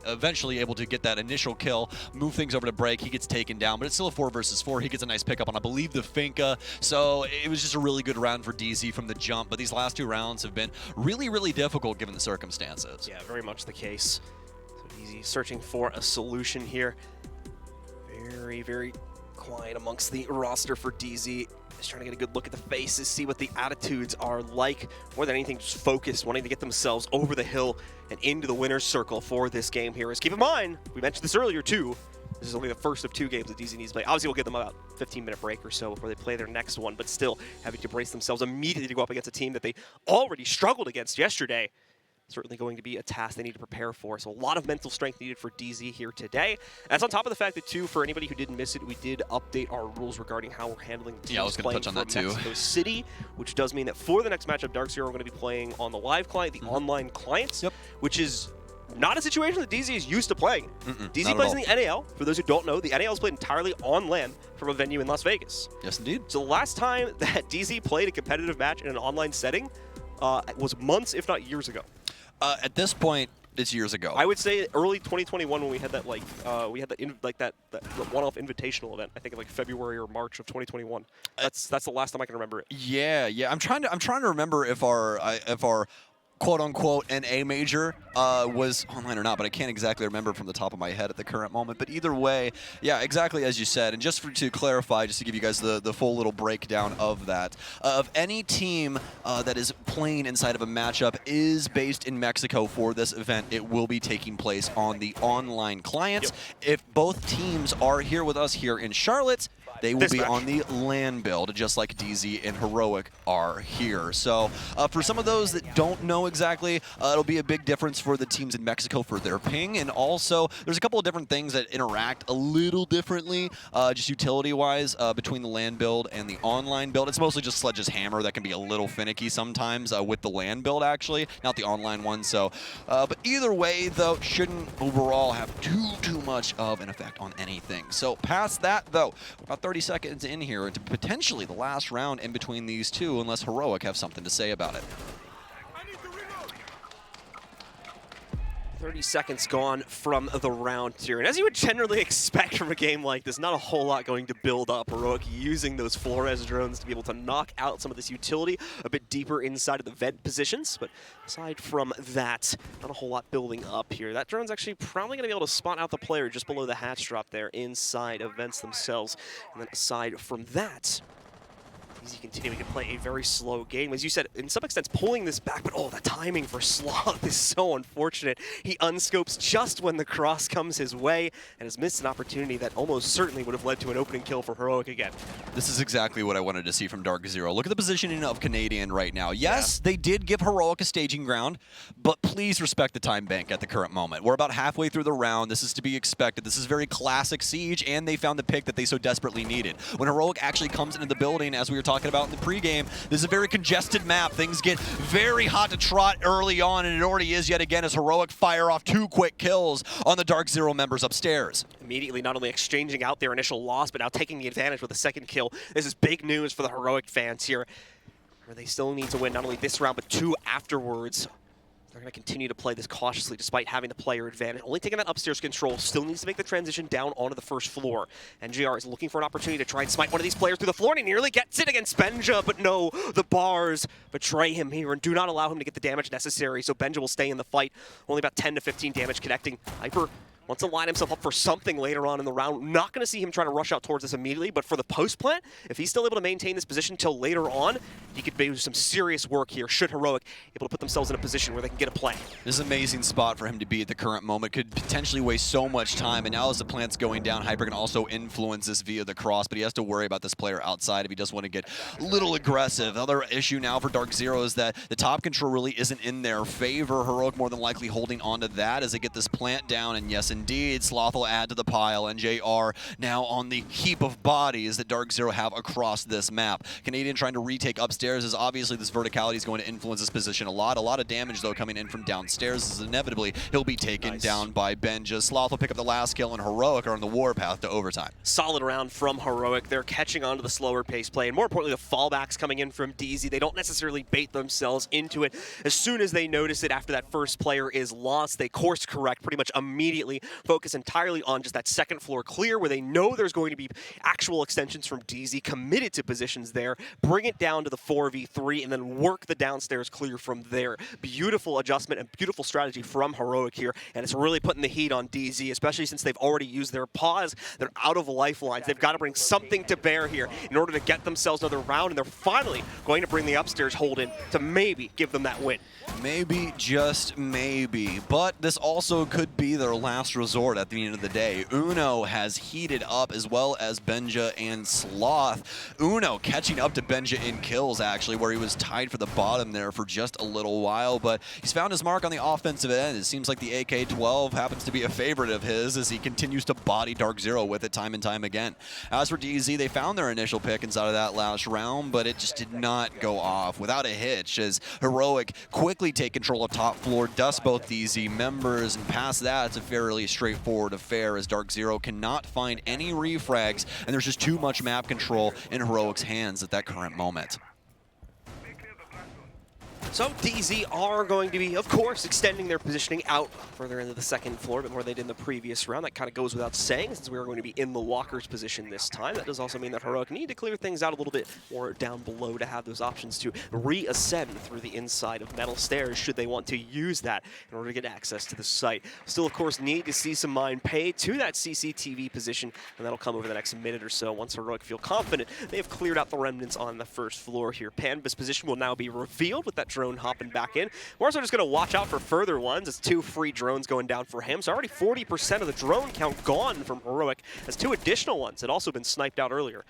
Speaker 1: eventually able to get that initial kill, move things over to Break. He gets taken down, but it's still a 4 versus 4. He gets a nice pickup on, I believe, the Finka. So it was just a really good round for DZ from the jump, but these last 2 rounds have been really, really difficult given the circumstances.
Speaker 2: Yeah, very much the case. So DZ searching for a solution here. Very, very quiet amongst the roster for DZ. Just trying to get a good look at the faces, see what the attitudes are like. More than anything, just focused, wanting to get themselves over the hill and into the winner's circle for this game here. As keep in mind, we mentioned this earlier too, this is only the first of 2 games that DZ needs to play. Obviously, we'll give them about a 15-minute break or so before they play their next one, but still having to brace themselves immediately to go up against a team that they already struggled against yesterday. Certainly going to be a task they need to prepare for. So a lot of mental strength needed for DZ here today. That's on top of the fact that, too, for anybody who didn't miss it, we did update our rules regarding how we're handling teams
Speaker 1: I was going to touch on that too.
Speaker 2: Mexico City, which does mean that for the next matchup, DarkZero are going to be playing on the live client, the online clients, which is not a situation that DZ is used to playing. DZ plays in the NAL. For those who don't know, the NAL is played entirely on LAN from a venue in Las Vegas.
Speaker 1: Yes, indeed.
Speaker 2: So the last time that DZ played a competitive match in an online setting was months, if not years ago.
Speaker 1: At this point, it's years ago.
Speaker 2: I would say early 2021 when we had that that one-off invitational event. I think like February or March of 2021. That's the last time I can remember it.
Speaker 1: Yeah. I'm trying to remember if our quote-unquote NA major was online or not, but I can't exactly remember from the top of my head at the current moment. But either way, yeah, exactly as you said. And just to clarify, just to give you guys the full little breakdown of that, of any team that is playing inside of a matchup is based in Mexico for this event, it will be taking place on the online clients. If both teams are here with us here in Charlotte, they will be on the LAN build, just like DZ and Heroic are here. So for some of those that don't know exactly, it'll be a big difference for the teams in Mexico for their ping. And also, there's a couple of different things that interact a little differently, just utility-wise, between the LAN build and the online build. It's mostly just Sledge's hammer that can be a little finicky sometimes with the LAN build, actually, not the online one. So, but either way, though, shouldn't overall have too much of an effect on anything. So past that, though, about 30 seconds in here into potentially the last round in between these two, unless Heroic have something to say about it.
Speaker 2: 30 seconds gone from the round here. And as you would generally expect from a game like this, not a whole lot going to build up. Heroic using those Flores drones to be able to knock out some of this utility a bit deeper inside of the vent positions. But aside from that, not a whole lot building up here. That drone's actually probably going to be able to spot out the player just below the hatch drop there inside of vents themselves. And then aside from that, DZ continuing to play a very slow game. As you said, in some extent, pulling this back, but oh, the timing for Sloth is so unfortunate. He unscopes just when the cross comes his way and has missed an opportunity that almost certainly would have led to an opening kill for Heroic again.
Speaker 1: This is exactly what I wanted to see from DarkZero. Look at the positioning of Canadian right now. Yes, they did give Heroic a staging ground, but please respect the time bank at the current moment. We're about halfway through the round. This is to be expected. This is very classic Siege, and they found the pick that they so desperately needed. When Heroic actually comes into the building, as we were talking talking about in the pregame. This is a very congested map. Things get very hot to trot early on, and it already is yet again as Heroic fire off 2 quick kills on the DarkZero members upstairs.
Speaker 2: Immediately not only exchanging out their initial loss, but now taking the advantage with a second kill. This is big news for the Heroic fans here, where they still need to win not only this round, but 2 afterwards. They're going to continue to play this cautiously despite having the player advantage. Only taking that upstairs control, still needs to make the transition down onto the first floor. NJR is looking for an opportunity to try and smite one of these players through the floor, and he nearly gets it against Benja, but no, the bars betray him here and do not allow him to get the damage necessary, so Benja will stay in the fight. Only about 10 to 15 damage connecting. Hyper wants to line himself up for something later on in the round. Not going to see him trying to rush out towards this immediately, but for the post plant, if he's still able to maintain this position till later on, he could do some serious work here, should Heroic able to put themselves in a position where they can get a play.
Speaker 1: This is an amazing spot for him to be at the current moment. Could potentially waste so much time, and now as the plant's going down, Hyper can also influence this via the cross, but he has to worry about this player outside if he does want to get a little aggressive. Another issue now for DarkZero is that the top control really isn't in their favor. Heroic more than likely holding on to that as they get this plant down, and yes indeed, Sloth will add to the pile, and JR now on the heap of bodies that DarkZero have across this map. Canadian trying to retake upstairs as obviously this verticality is going to influence this position a lot. A lot of damage though coming in from downstairs as inevitably he'll be taken down by Benja. Sloth will pick up the last kill, and Heroic are on the warpath to overtime.
Speaker 2: Solid round from Heroic. They're catching on to the slower pace play, and more importantly, the fallbacks coming in from DZ. They don't necessarily bait themselves into it. As soon as they notice it after that first player is lost, they course correct pretty much immediately, focus entirely on just that second floor clear where they know there's going to be actual extensions from DZ, committed to positions there, bring it down to the 4v3, and then work the downstairs clear from there. Beautiful adjustment and beautiful strategy from Heroic here, and it's really putting the heat on DZ, especially since they've already used their pause. They're out of lifelines. They've got to bring something to bear here in order to get themselves another round, and they're finally going to bring the upstairs hold in to maybe give them that win.
Speaker 1: Maybe, just maybe, but this also could be their last resort at the end of the day. Uno has heated up as well as Benja and Sloth. Uno catching up to Benja in kills actually, where he was tied for the bottom there for just a little while, but he's found his mark on the offensive end. It seems like the AK-12 happens to be a favorite of his as he continues to body DarkZero with it time and time again. As for DZ, they found their initial pick inside of that last round, but it just did not go off without a hitch as Heroic quickly take control of top floor, dust both DZ members, and past that, it's a fairly straightforward affair as DarkZero cannot find any refrags, and there's just too much map control in Heroic's hands at that current moment.
Speaker 2: So DZ are going to be, of course, extending their positioning out further into the second floor, but more they did in the previous round. That kind of goes without saying since we are going to be in the walker's position this time. That does also mean that Heroic need to clear things out a little bit more down below to have those options to reascend through the inside of metal stairs should they want to use that in order to get access to the site. Still, of course, need to see some mind paid to that CCTV position, and that'll come over the next minute or so once Heroic feel confident they have cleared out the remnants on the first floor here. Panba's position will now be revealed with that drone hopping back in. We're also just going to watch out for further ones. It's 2 free drones going down for him. So already 40% of the drone count gone from Heroic as 2 additional ones had also been sniped out earlier.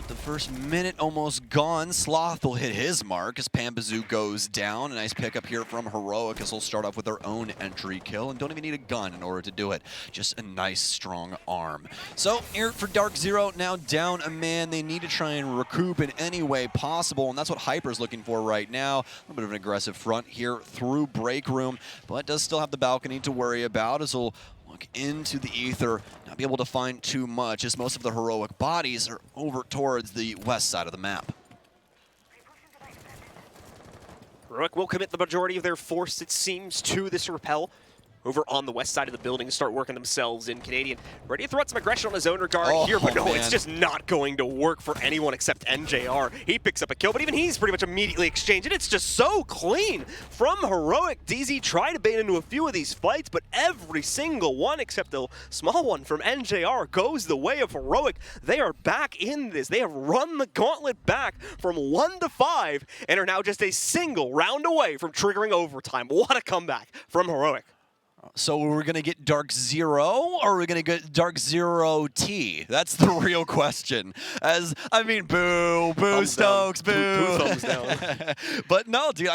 Speaker 1: The first minute almost gone. Sloth will hit his mark as Pambazoo goes down. A nice pickup here from Heroic as they'll start off with their own entry kill and don't even need a gun in order to do it. Just a nice strong arm. So here for DarkZero, now down a man. They need to try and recoup in any way possible, and that's what Hyper's looking for right now. A little bit of an aggressive front here through break room, but does still have the balcony to worry about as he'll look into the ether, not be able to find too much as most of the Heroic bodies are over towards the west side of the map.
Speaker 2: Heroic will commit the majority of their force, it seems, to this rappel over on the west side of the building to start working themselves in. Canadian ready to throw out some aggression on his own regard here, but no, it's just not going to work for anyone except NJR. He picks up a kill, but even he's pretty much immediately exchanged, and it's just so clean from Heroic. DZ tried to bait into a few of these fights, but every single one except a small one from NJR goes the way of Heroic. They are back in this. They have run the gauntlet back from 1 to 5 and are now just a single round away from triggering overtime. What a comeback from Heroic.
Speaker 1: So we're going to get DarkZero, or are we going to get DarkZero T? That's the real question. Boo,
Speaker 2: Thumbs
Speaker 1: Stokes,
Speaker 2: down.
Speaker 1: boo.
Speaker 2: Two thumbs down.
Speaker 1: But no, dude,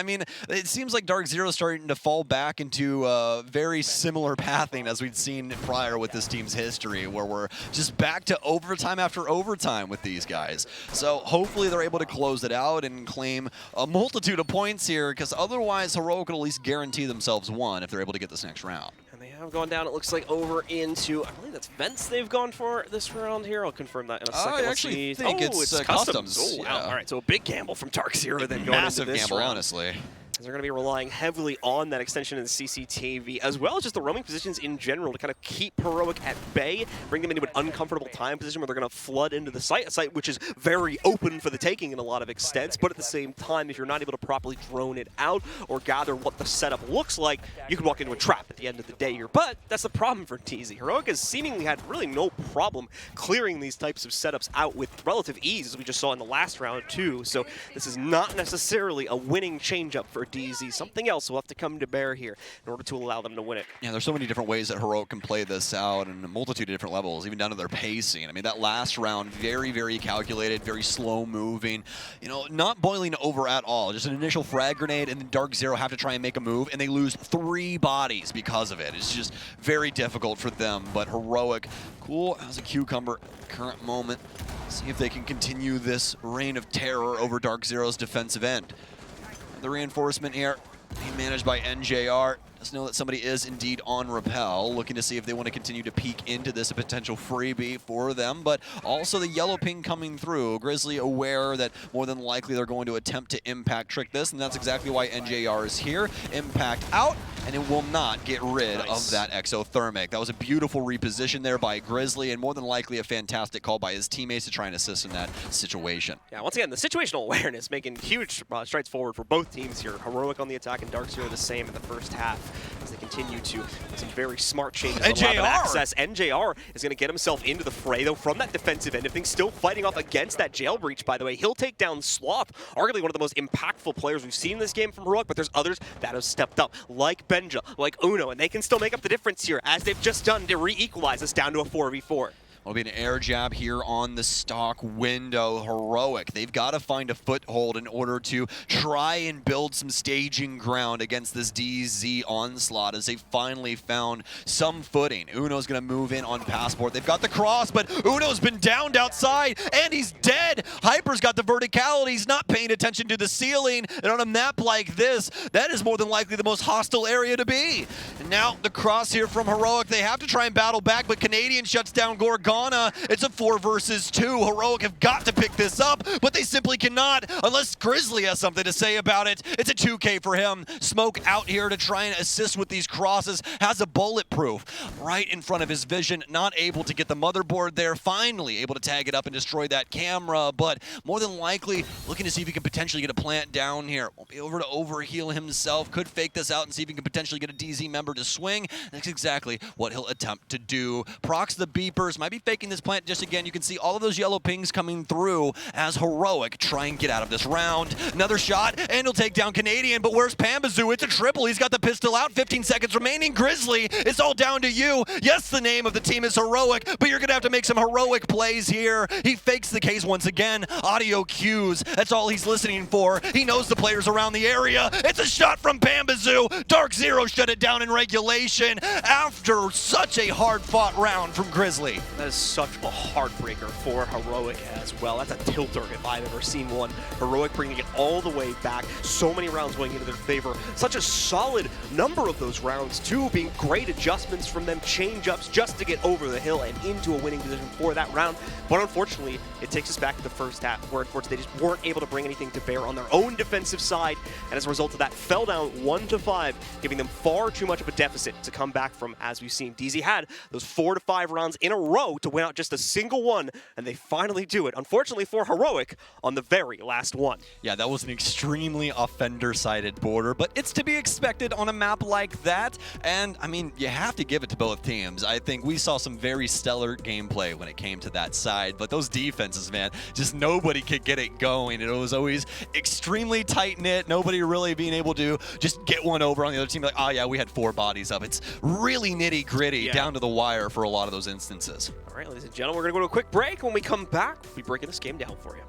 Speaker 1: it seems like DarkZero is starting to fall back into very similar pathing as we'd seen prior with this team's history, where we're just back to overtime after overtime with these guys. So hopefully they're able to close it out and claim a multitude of points here, because otherwise Heroic will at least guarantee themselves one if they're able to get this next round.
Speaker 2: And they have gone down, it looks like, over into, I believe that's Vents they've gone for this round here. I'll confirm that in a second.
Speaker 1: I actually think it's Customs.
Speaker 2: Oh, wow.
Speaker 1: Yeah.
Speaker 2: All right, so a big gamble from DarkZero then going
Speaker 1: Massive
Speaker 2: into this
Speaker 1: gamble,
Speaker 2: round.
Speaker 1: honestly.
Speaker 2: They're going to be relying heavily on that extension of the CCTV, as well as just the roaming positions in general to kind of keep Heroic at bay, bring them into an uncomfortable time position where they're going to flood into the site, a site which is very open for the taking in a lot of extents, but at the same time, if you're not able to properly drone it out or gather what the setup looks like, you can walk into a trap at the end of the day here. But that's the problem for TZ. Heroic has seemingly had really no problem clearing these types of setups out with relative ease, as we just saw in the last round too. So this is not necessarily a winning changeup for DZ. Something else will have to come to bear here in order to allow them to win it.
Speaker 1: Yeah, there's so many different ways that Heroic can play this out in a multitude of different levels, even down to their pacing. That last round, very, very calculated, very slow moving, not boiling over at all. Just an initial frag grenade, and then DarkZero have to try and make a move, and they lose 3 bodies because of it. It's just very difficult for them, but Heroic, cool as a cucumber current moment. See if they can continue this reign of terror over DarkZero's defensive end. The reinforcement here being managed by NJR. Just know that somebody is indeed on rappel, looking to see if they want to continue to peek into this, a potential freebie for them, but also the yellow ping coming through. Grizzly aware that more than likely they're going to attempt to impact trick this, and that's exactly why NJR is here. Impact out, and it will not get rid of that exothermic. That was a beautiful reposition there by Grizzly, and more than likely a fantastic call by his teammates to try and assist in that situation.
Speaker 2: Yeah, once again, the situational awareness making huge strides forward for both teams here. Heroic on the attack and DarkZero the same in the first half as they continue to make some very smart changes.
Speaker 1: NJR!
Speaker 2: Access. NJR is going to get himself into the fray, though, from that defensive end of things, still fighting off against that jail breach, by the way. He'll take down Sloth, arguably one of the most impactful players we've seen in this game from Heroic, but there's others that have stepped up, like Benja, like Uno, and they can still make up the difference here, as they've just done to re-equalize us down to a 4v4.
Speaker 1: Will be an air jab here on the stock window. Heroic, they've got to find a foothold in order to try and build some staging ground against this DZ onslaught, as they've finally found some footing. Uno's going to move in on Passport. They've got the cross, but Uno's been downed outside, and he's dead. Hyper's got the verticality. He's not paying attention to the ceiling, and on a map like this, that is more than likely the most hostile area to be. And now the cross here from Heroic. They have to try and battle back, but Canadian shuts down Gorgon. It's a 4 versus 2. Heroic have got to pick this up, but they simply cannot unless Grizzly has something to say about it. It's a 2K for him. Smoke out here to try and assist with these crosses. Has a bulletproof right in front of his vision. Not able to get the motherboard there. Finally able to tag it up and destroy that camera, but more than likely looking to see if he can potentially get a plant down here. Won't be over to overheal himself. Could fake this out and see if he can potentially get a DZ member to swing. That's exactly what he'll attempt to do. Procs the beepers. Might be faking this plant just again. You can see all of those yellow pings coming through as Heroic try and get out of this round. Another shot, and he'll take down Canadian, but where's Pambazoo? It's a triple. He's got the pistol out. 15 seconds remaining. Grizzly, it's all down to you. Yes, the name of the team is Heroic, but you're going to have to make some heroic plays here. He fakes the case once again. Audio cues. That's all he's listening for. He knows the players around the area. It's a shot from Pambazoo. DarkZero shut it down in regulation after such a hard-fought round from Grizzly.
Speaker 2: That is such a heartbreaker for Heroic as well. That's a tilter if I've ever seen one. Heroic bringing it all the way back. So many rounds going into their favor. Such a solid number of those rounds too, being great adjustments from them, change-ups just to get over the hill and into a winning position for that round. But unfortunately, it takes us back to the first half, where unfortunately they just weren't able to bring anything to bear on their own defensive side, and as a result of that, fell down 1-5, giving them far too much of a deficit to come back from, as we've seen. DZ had those 4 to 5 rounds in a row to win out just a single one, and they finally do it. Unfortunately for Heroic, on the very last one.
Speaker 1: Yeah, that was an extremely offender-sided border, but it's to be expected on a map like that. And, I mean, you have to give it to both teams. I think we saw some very stellar gameplay when it came to that side, but those defenses, man, just nobody could get it going. It was always extremely tight-knit, nobody really being able to just get one over on the other team. Like, oh, yeah, we had 4 bodies up. It's really nitty-gritty, down to the wire for a lot of those instances.
Speaker 2: All right, ladies and gentlemen, we're going to go to a quick break. When we come back, we'll be breaking this game down for you.